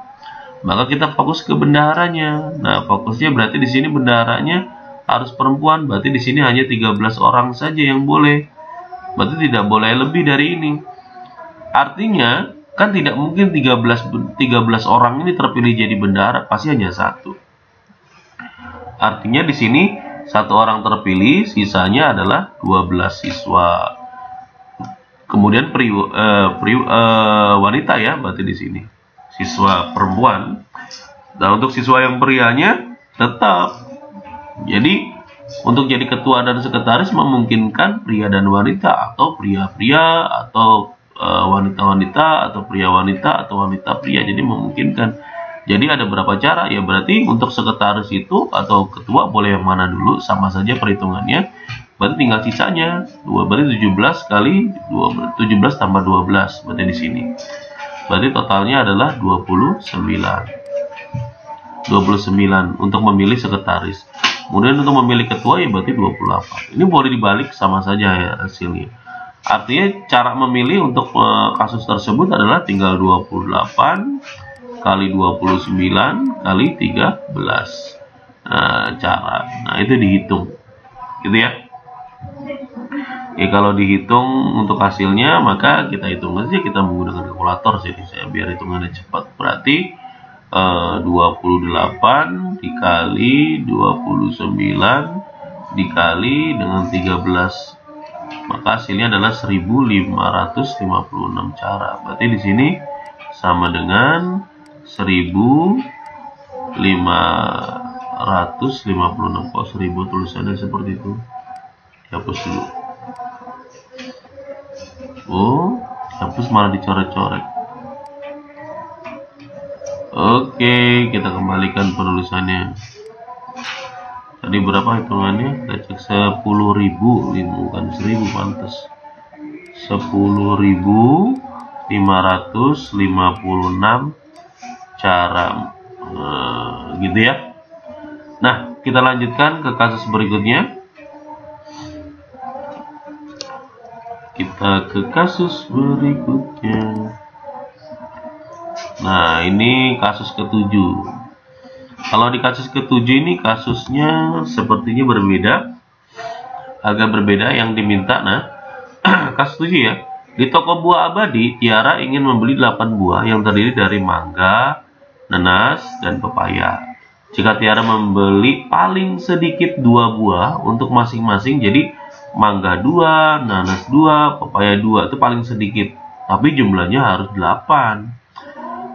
maka kita fokus ke bendaharanya. Nah, fokusnya berarti di sini bendaharanya harus perempuan. Berarti di sini hanya 13 orang saja yang boleh. Berarti tidak boleh lebih dari ini. Artinya kan tidak mungkin 13 orang ini terpilih jadi bendahara, pasti hanya 1. Artinya di sini 1 orang terpilih, sisanya adalah 12 siswa. Kemudian wanita ya, berarti di sini siswa perempuan. Dan untuk siswa yang prianya tetap. Jadi untuk jadi ketua dan sekretaris memungkinkan pria dan wanita, atau pria-pria, atau wanita-wanita, atau pria-wanita, atau wanita-pria. Jadi memungkinkan. Jadi ada berapa cara? Ya berarti untuk sekretaris itu atau ketua boleh yang mana dulu, sama saja perhitungannya. Berarti tinggal sisanya. Berarti 17 kali 17 tambah 12. Berarti di sini. Berarti totalnya adalah 29. 29 untuk memilih sekretaris. Kemudian untuk memilih ketua ya berarti 28. Ini boleh dibalik, sama saja ya hasilnya. Artinya cara memilih untuk kasus tersebut adalah tinggal 28 kali 29 kali 13 cara. Nah, itu dihitung gitu ya. Kalau dihitung untuk hasilnya, maka kita hitung aja, kita menggunakan kalkulator sih saya biar hitungannya cepat. Berarti 28 dikali 29 dikali dengan 13, maka hasilnya adalah 1556 cara. Berarti di sini sama dengan 1556. Kok 1000 tulisannya seperti itu? Hapus dulu. Oh, hapus malah dicoret-coret. Oke, kita kembalikan penulisannya. Tadi berapa hitungannya? Kita cek 10.000, bukan 1000 pantas. 10.556 cara gitu ya. Nah, kita lanjutkan ke kasus berikutnya. Kita ke kasus berikutnya. Nah, ini kasus ketujuh. Kalau di kasus ketujuh ini kasusnya sepertinya berbeda, agak berbeda yang diminta. Nah, kasus 7 ya. Di toko buah abadi, Tiara ingin membeli 8 buah yang terdiri dari mangga, nanas, dan pepaya. Jika Tiara membeli paling sedikit 2 buah untuk masing-masing, jadi mangga 2, nanas 2, pepaya 2, itu paling sedikit. Tapi jumlahnya harus 8.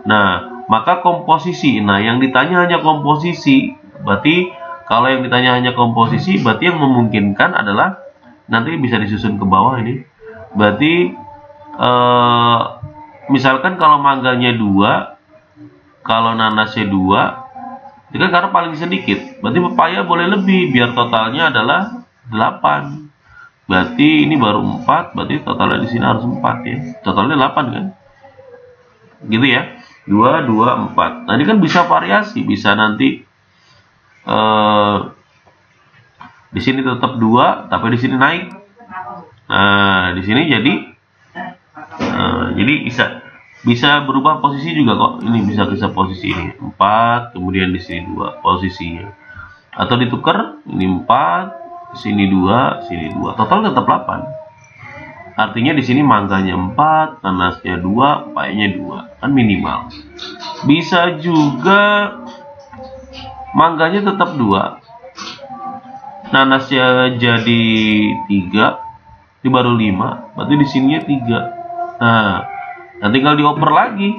Nah, maka komposisi. Nah, yang ditanya hanya komposisi. Berarti kalau yang ditanya hanya komposisi, berarti yang memungkinkan adalah nanti bisa disusun ke bawah ini. Berarti misalkan kalau mangganya 2, kalau nanasnya 2, itu kan karena paling sedikit. Berarti pepaya boleh lebih, biar totalnya adalah 8. Berarti ini baru 4, berarti totalnya di sini harus 4 ya. Totalnya 8 kan? Gitu ya. 2, 2, 4. Nah, ini kan bisa variasi, bisa nanti di sini tetap 2, tapi di sini naik. Nah, di sini jadi bisa berubah posisi juga kok. Ini bisa posisi ini 4, kemudian di sini 2 posisinya. Atau ditukar, ini 4, sini 2, sini 2. Total tetap 8. Artinya di sini mangganya 4, nanasnya 2, pepayanya 2. Kan minimal. Bisa juga mangganya tetap 2. Nanasnya jadi 3, ini baru 5, berarti di sininya 3. Nah, tinggal dioper lagi.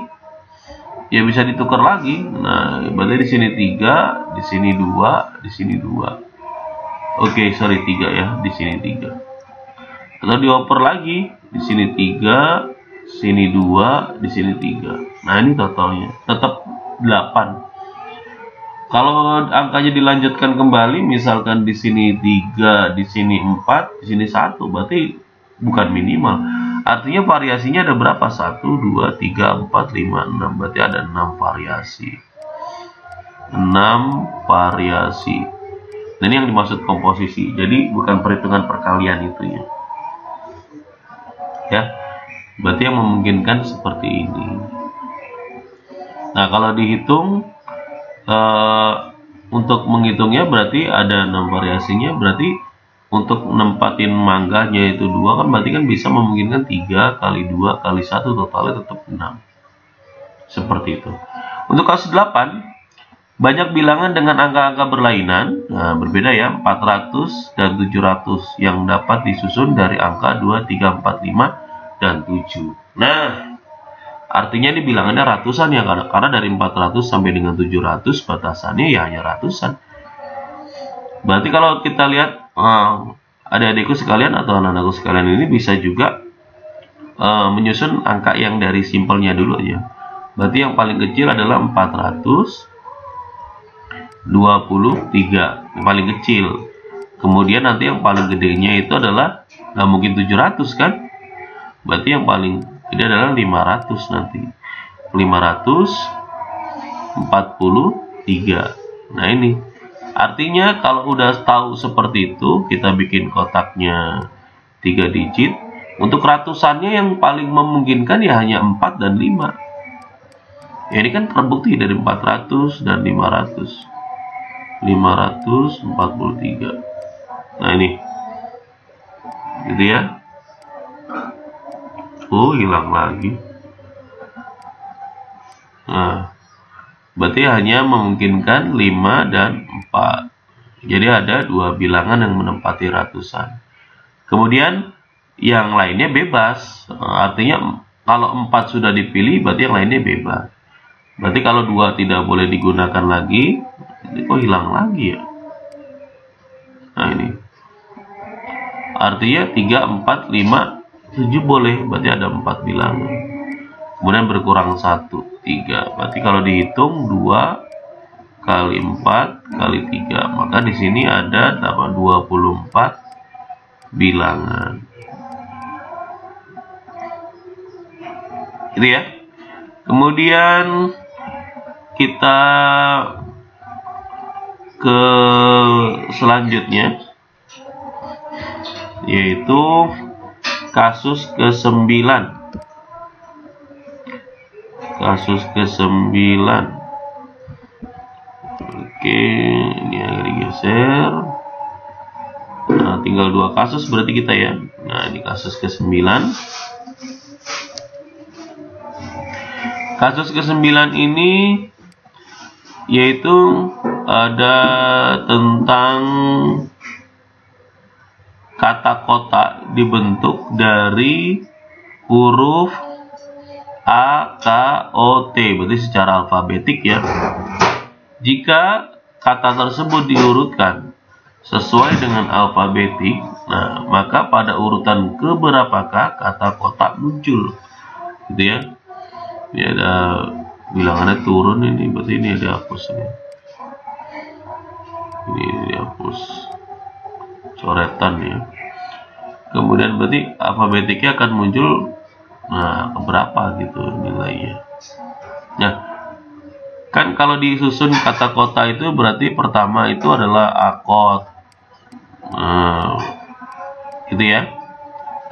Ya bisa ditukar lagi. Nah, berarti di sini 3, di sini 2, di sini 2. Oke, sorry 3 ya, di sini 3. Kalau dioper lagi, di sini 3, sini 2, di sini 3. Nah, ini totalnya tetap 8. Kalau angkanya dilanjutkan kembali, misalkan di sini 3, di sini 4, di sini 1, berarti bukan minimal. Artinya variasinya ada berapa? 1, 2, 3, 4, 5, 6. Berarti ada 6 variasi. 6 variasi. Dan ini yang dimaksud komposisi. Jadi bukan perhitungan perkalian itu ya. Ya. Berarti yang memungkinkan seperti ini. Nah, kalau dihitung untuk menghitungnya berarti ada 6 variasinya. Berarti untuk nempatin mangganya itu 2 kan berarti kan bisa memungkinkan 3 kali 2 kali 1 totalnya tetap 6. Seperti itu. Untuk kasus 8, banyak bilangan dengan angka-angka berlainan, nah, berbeda ya, 400 dan 700 yang dapat disusun dari angka 2, 3, 4, 5, dan 7. Nah, artinya ini bilangannya ratusan ya, karena dari 400 sampai dengan 700 batasannya ya hanya ratusan. Berarti kalau kita lihat adik-adikku sekalian atau anak-anakku sekalian ini bisa juga menyusun angka yang dari simpelnya dulu ya. Berarti yang paling kecil adalah 423, yang paling kecil. Kemudian nanti yang paling gedenya itu adalah nggak mungkin 700 kan? Berarti yang paling gede adalah 500 nanti. 543. Nah, ini artinya kalau udah tahu seperti itu, kita bikin kotaknya 3 digit. Untuk ratusannya yang paling memungkinkan ya hanya 4 dan 5. Ya, ini kan terbukti dari 400 dan 500. 543. Nah, ini. Gitu ya. Oh, hilang lagi. Nah, berarti hanya memungkinkan 5 dan 4. Jadi ada 2 bilangan yang menempati ratusan. Kemudian yang lainnya bebas. Artinya kalau 4 sudah dipilih, berarti yang lainnya bebas. Berarti kalau 2 tidak boleh digunakan lagi, ini kok hilang lagi ya? Nah, ini. Artinya 3, 4, 5, 7 boleh, berarti ada 4 bilangan. Kemudian berkurang 1, 3. Berarti kalau dihitung 2 kali 4 kali 3, maka di sini ada 24 bilangan. Gitu ya. Kemudian kita ke selanjutnya, yaitu kasus ke-9. Kasus ke-9. Oke, ini agak digeser. Nah, tinggal 2 kasus berarti kita ya. Nah, ini kasus ke-9. Kasus ke-9 ini yaitu ada tentang kata kota dibentuk dari huruf A, K, O, T, berarti secara alfabetik ya. Jika kata tersebut diurutkan sesuai dengan alfabetik, nah maka pada urutan keberapakah kata kota muncul, gitu ya. Ini ada bilangannya turun ini, berarti ini ada hapus ini. Ini dihapus coretan ya. Kemudian berarti alfabetiknya akan muncul, nah keberapa gitu nilainya. Nah, kan kalau disusun kata kota itu berarti pertama itu adalah akot, gitu ya.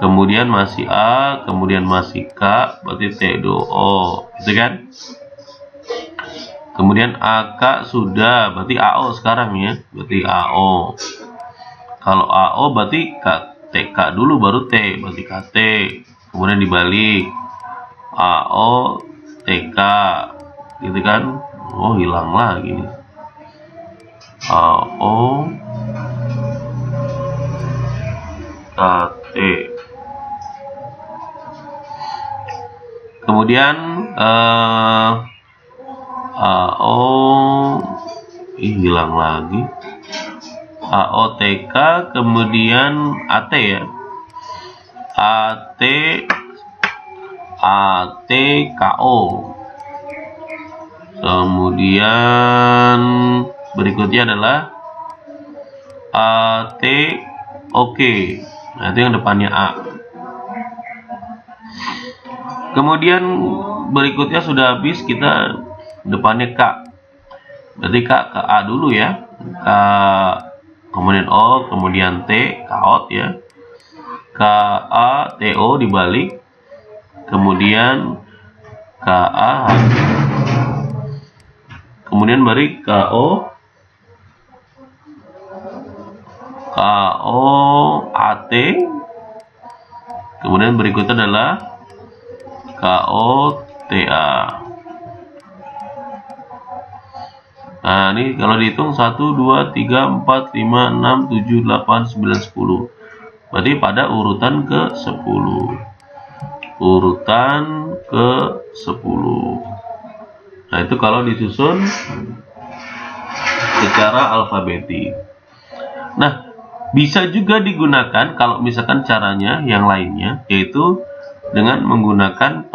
Kemudian masih A, kemudian masih K, berarti T, do, O, gitu kan. Kemudian AK sudah, berarti AO sekarang ya, berarti AO. Kalau AO berarti TK dulu baru T, berarti KT. Kemudian dibalik AO TK, gitu kan. Oh, hilang lagi. AO KT. Kemudian AO hilang lagi. AOTK, kemudian AT ya. ATKO. Kemudian berikutnya adalah ATOK. Nah, itu yang depannya A. Kemudian berikutnya sudah habis, kita depannya K. Berarti K ke A dulu ya. K, kemudian O, kemudian T, Kot ya. KA, TO dibalik. Kemudian KA. Kemudian balik KO. KO, AT. Kemudian berikutnya adalah KOTA. Nah, ini kalau dihitung 1, 2, 3, 4, 5, 6, 7, 8, 9, 10. Berarti pada urutan ke-10. Urutan ke-10. Nah, itu kalau disusun secara alfabetik. Nah, bisa juga digunakan kalau misalkan caranya yang lainnya, yaitu dengan menggunakan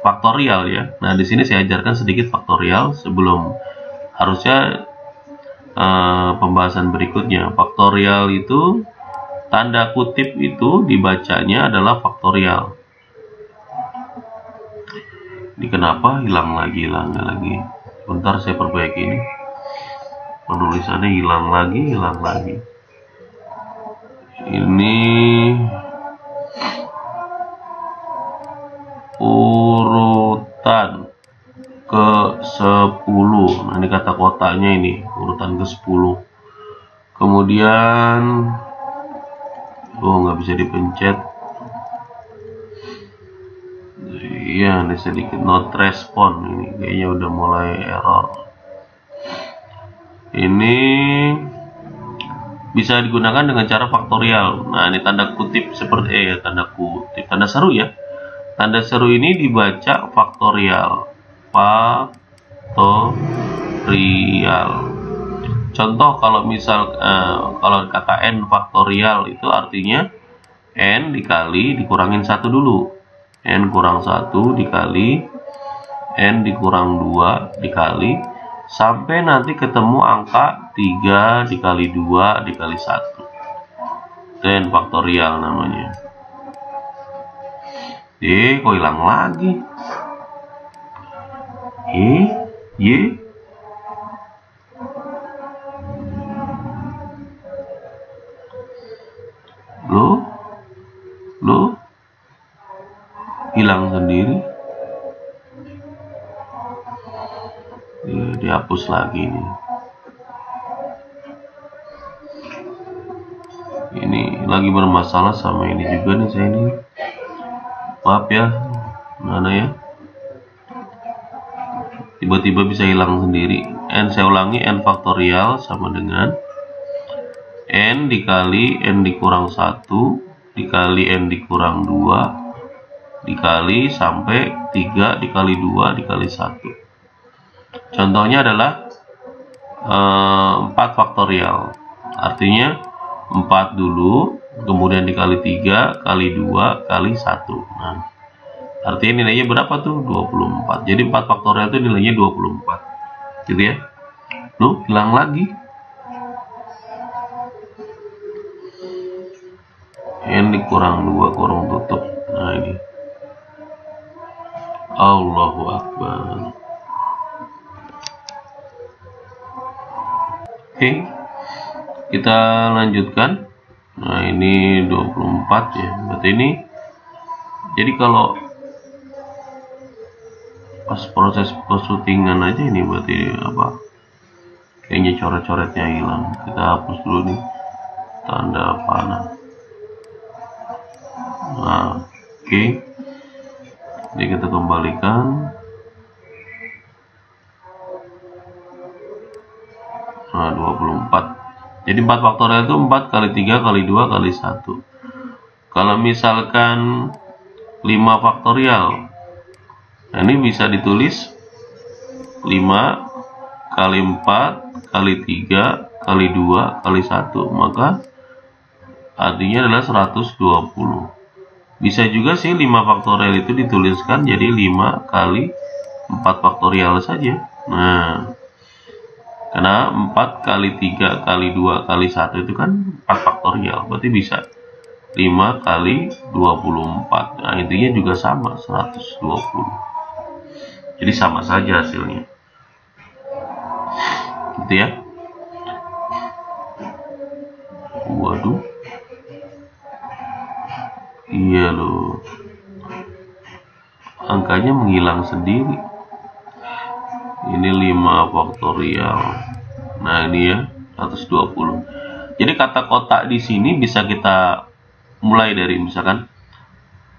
faktorial ya. Nah, di sini saya ajarkan sedikit faktorial sebelum harusnya pembahasan berikutnya. Faktorial itu tanda kutip itu dibacanya adalah faktorial. Ini kenapa hilang lagi? Bentar saya perbaiki ini. Penulisannya hilang lagi. Ini urutan ke-10. Nah, ini kata kotanya ini, urutan ke-10. Kemudian nggak bisa dipencet. Iya, ini sedikit not respond, ini kayaknya udah mulai error. Ini bisa digunakan dengan cara faktorial. Nah, ini tanda kutip seperti tanda seru ya. Tanda seru ini dibaca faktorial. Faktorial. Contoh kalau misal kalau kata n faktorial itu artinya n dikali dikurangin 1 dulu. N kurang 1 dikali n dikurang 2 dikali sampai nanti ketemu angka 3 dikali 2 dikali 1. Itu n faktorial namanya. Kok hilang lagi? Y. Loh, hilang sendiri. Dihapus lagi nih. Ini lagi bermasalah sama ini juga nih saya ini. Maaf ya, mana ya? Tiba-tiba bisa hilang sendiri. N, saya ulangi, n faktorial sama dengan n dikali n dikurang 1 dikali n dikurang 2 dikali sampai 3 dikali 2 dikali 1. Contohnya adalah 4 faktorial. Artinya 4 dulu, kemudian dikali 3 kali 2 kali 1. Nah, artinya nilainya berapa tuh? 24. Jadi 4 faktorial itu nilainya 24. Gitu ya. Loh, hilang lagi. N dikurang 2 kurung tutup. Nah, ini. Allahu Akbar. Oke. Kita lanjutkan. Nah, ini 24 ya. Berarti ini. Jadi kalau pas proses persyutingan aja ini berarti apa? Kayaknya coret-coretnya hilang. Kita hapus dulu nih tanda panah. Nah, oke. Jadi kita kembalikan. Nah, 24. Jadi 4 faktorial itu 4 kali 3 kali 2 kali 1. Kalau misalkan 5 faktorial, nah ini bisa ditulis 5 kali 4 kali 3 kali 2 kali 1, maka artinya adalah 120. Bisa juga sih 5 faktorial itu dituliskan jadi 5 kali 4 faktorial saja. Nah, karena 4 kali 3 kali 2 kali 1 itu kan 4 faktorial, berarti bisa 5 kali 24. Nah, intinya juga sama, 120. Jadi sama saja hasilnya. Gitu ya. Waduh. Iya loh. Angkanya menghilang sendiri. Ini 5 faktorial. Nah, ini ya, 120. Jadi kata kotak di sini bisa kita mulai dari misalkan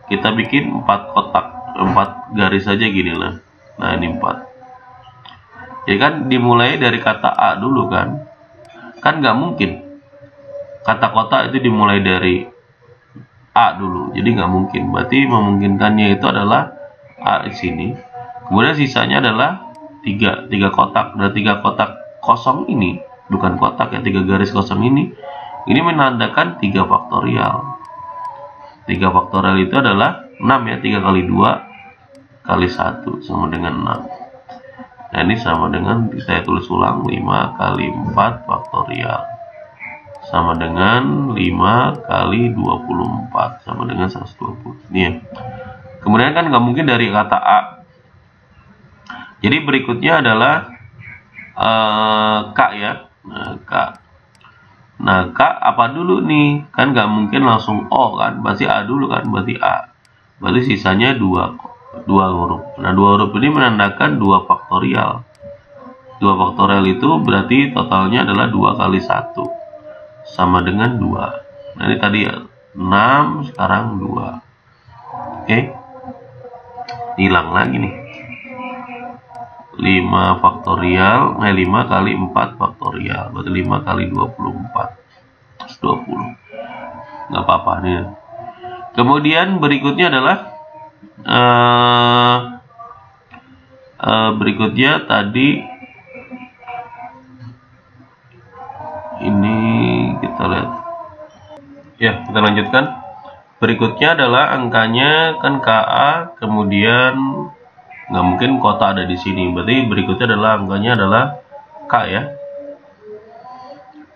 kita bikin 4 kotak, 4 garis saja gini lah. Nah, ini 4. Jadi kan dimulai dari kata A dulu kan. Kan nggak mungkin kata kotak itu dimulai dari A dulu. Jadi nggak mungkin. Berarti memungkinkannya itu adalah A di sini. Kemudian sisanya adalah 3 kotak. Dan 3 kotak kosong ini, bukan kotak ya, 3 garis kosong ini menandakan 3 faktorial. 3 faktorial itu adalah 6 ya, 3 kali 2 kali 1 sama dengan 6. Nah, ini sama dengan, saya tulis ulang, 5 kali 4 faktorial sama dengan 5 kali 24 sama dengan 120. Ini ya. Kemudian kan nggak mungkin dari kata A. Jadi berikutnya adalah K ya. Nah, K. Nah, K apa dulu nih? Kan nggak mungkin langsung O kan? Berarti A dulu kan? Berarti A. Berarti sisanya 2 huruf. Nah, 2 huruf ini menandakan 2 faktorial. 2 faktorial itu berarti totalnya adalah 2 kali 1 sama dengan 2. Nah, ini tadi 6, sekarang 2. Oke. Hilang lagi nih. 5 faktorial, 5 kali 4 faktorial, berarti 5 kali 24, 120. Nggak apa-apa nih. Kemudian berikutnya adalah berikutnya tadi ini kita lihat. Ya, kita lanjutkan. Berikutnya adalah angkanya kan KA, kemudian nggak mungkin kota ada di sini. Berarti berikutnya adalah angkanya adalah K ya.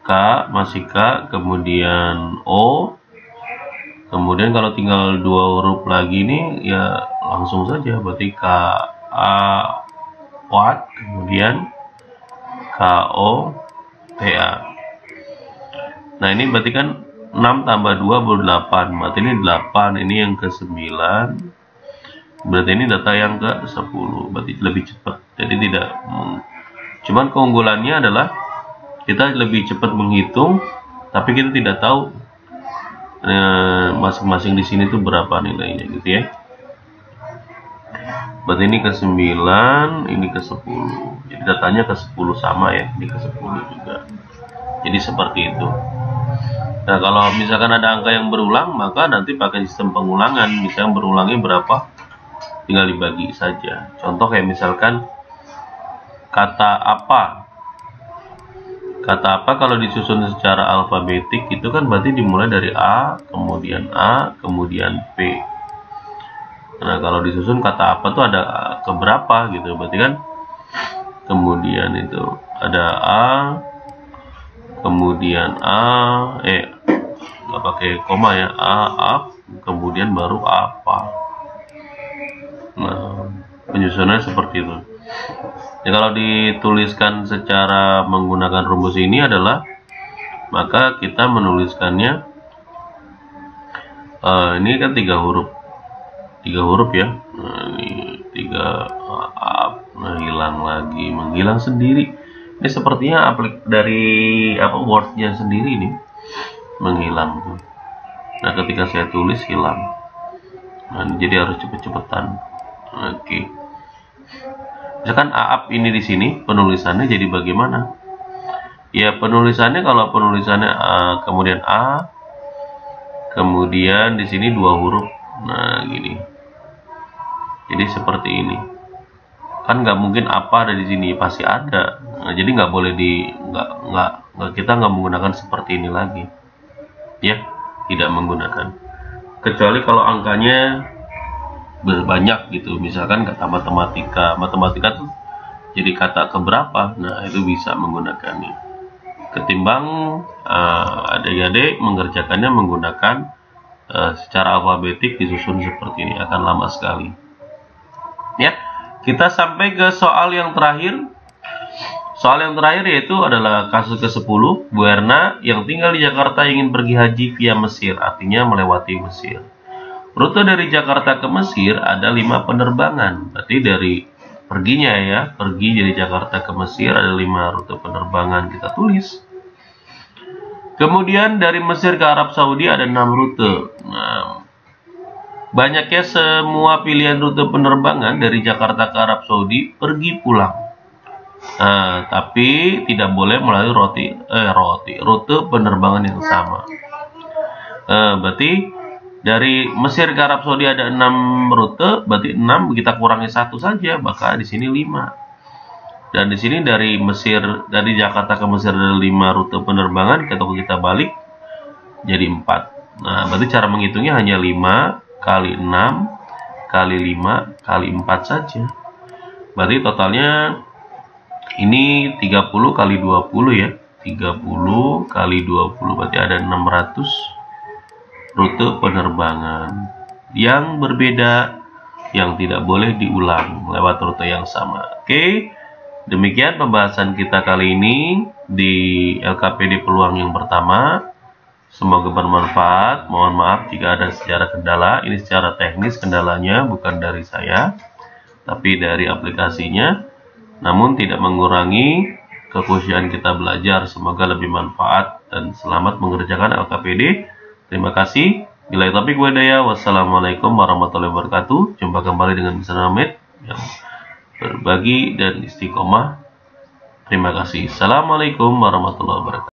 K masih K, kemudian O. Kemudian kalau tinggal 2 huruf lagi nih ya langsung saja, berarti K A watt, kemudian KOTA. Nah ini berarti kan 6 tambah 2 baru 8, berarti ini 8, ini yang ke 9, berarti ini data yang ke 10, berarti lebih cepat. Jadi tidak, cuman keunggulannya adalah kita lebih cepat menghitung, tapi kita tidak tahu masing-masing di sini tuh berapa nilainya gitu ya. Berarti ini ke 9, ini ke 10. Jadi datanya ke 10 sama ya, ini ke 10 juga. Jadi seperti itu. Nah, kalau misalkan ada angka yang berulang, maka nanti pakai sistem pengulangan. Misalnya berulangnya berapa, tinggal dibagi saja. Contoh kayak misalkan kata apa. Kata apa kalau disusun secara alfabetik itu kan berarti dimulai dari A, kemudian P. Nah, kalau disusun kata apa tuh ada keberapa gitu, berarti kan kemudian itu ada A, kemudian nggak pakai koma ya, A, kemudian baru apa. Nah, penyusunannya seperti itu. Ya, kalau dituliskan secara menggunakan rumus ini adalah, maka kita menuliskannya ini kan 3 huruf ya. Nah, ini 3 nah, hilang lagi, menghilang sendiri. Ini sepertinya dari wordnya sendiri nih menghilang tuh. Nah, ketika saya tulis hilang. Nah, jadi harus cepet-cepetan. Oke. Misalkan AAP ini di sini penulisannya jadi bagaimana? Ya penulisannya, kalau penulisannya kemudian A, kemudian di sini 2 huruf. Nah, gini. Jadi seperti ini. Kan nggak mungkin apa ada di sini, pasti ada. Nah, jadi nggak boleh kita nggak menggunakan seperti ini lagi. Ya, tidak menggunakan. Kecuali kalau angkanya banyak gitu, misalkan kata matematika tuh jadi kata keberapa, nah itu bisa menggunakannya. Ketimbang adik-adik mengerjakannya menggunakan secara alfabetik disusun seperti ini, akan lama sekali. Ya, kita sampai ke soal yang terakhir. Soal yang terakhir yaitu adalah kasus ke-10. Bu Erna yang tinggal di Jakarta ingin pergi haji via Mesir, artinya melewati Mesir. Rute dari Jakarta ke Mesir ada 5 penerbangan. Berarti dari perginya ya, pergi dari Jakarta ke Mesir ada 5 rute penerbangan, kita tulis. Kemudian dari Mesir ke Arab Saudi ada 6 rute. Nah, banyaknya semua pilihan rute penerbangan dari Jakarta ke Arab Saudi pergi pulang. Nah, tapi tidak boleh melalui rute penerbangan yang sama. Berarti dari Mesir ke Arab Saudi ada 6 rute, berarti 6 kita kurangi 1 saja, maka di sini 5. Dan di sini dari Jakarta ke Mesir ada 5 rute penerbangan, kalau kita balik jadi 4. Nah, berarti cara menghitungnya hanya 5 kali 6 kali 5 kali 4 saja. Berarti totalnya ini 30 kali 20 ya. 30 kali 20 berarti ada 600 rute penerbangan yang berbeda, yang tidak boleh diulang lewat rute yang sama. Oke, demikian pembahasan kita kali ini di LKPD peluang yang pertama. Semoga bermanfaat. Mohon maaf jika ada secara kendala. Ini secara teknis kendalanya bukan dari saya, tapi dari aplikasinya. Namun tidak mengurangi kekhusyuan kita belajar. Semoga lebih manfaat dan selamat mengerjakan LKPD. Terima kasih. Bila taufiq wal hidayah. Wassalamualaikum warahmatullahi wabarakatuh. Jumpa kembali dengan Mr. Hamid yang berbagi dan istiqomah. Terima kasih. Assalamualaikum warahmatullahi wabarakatuh.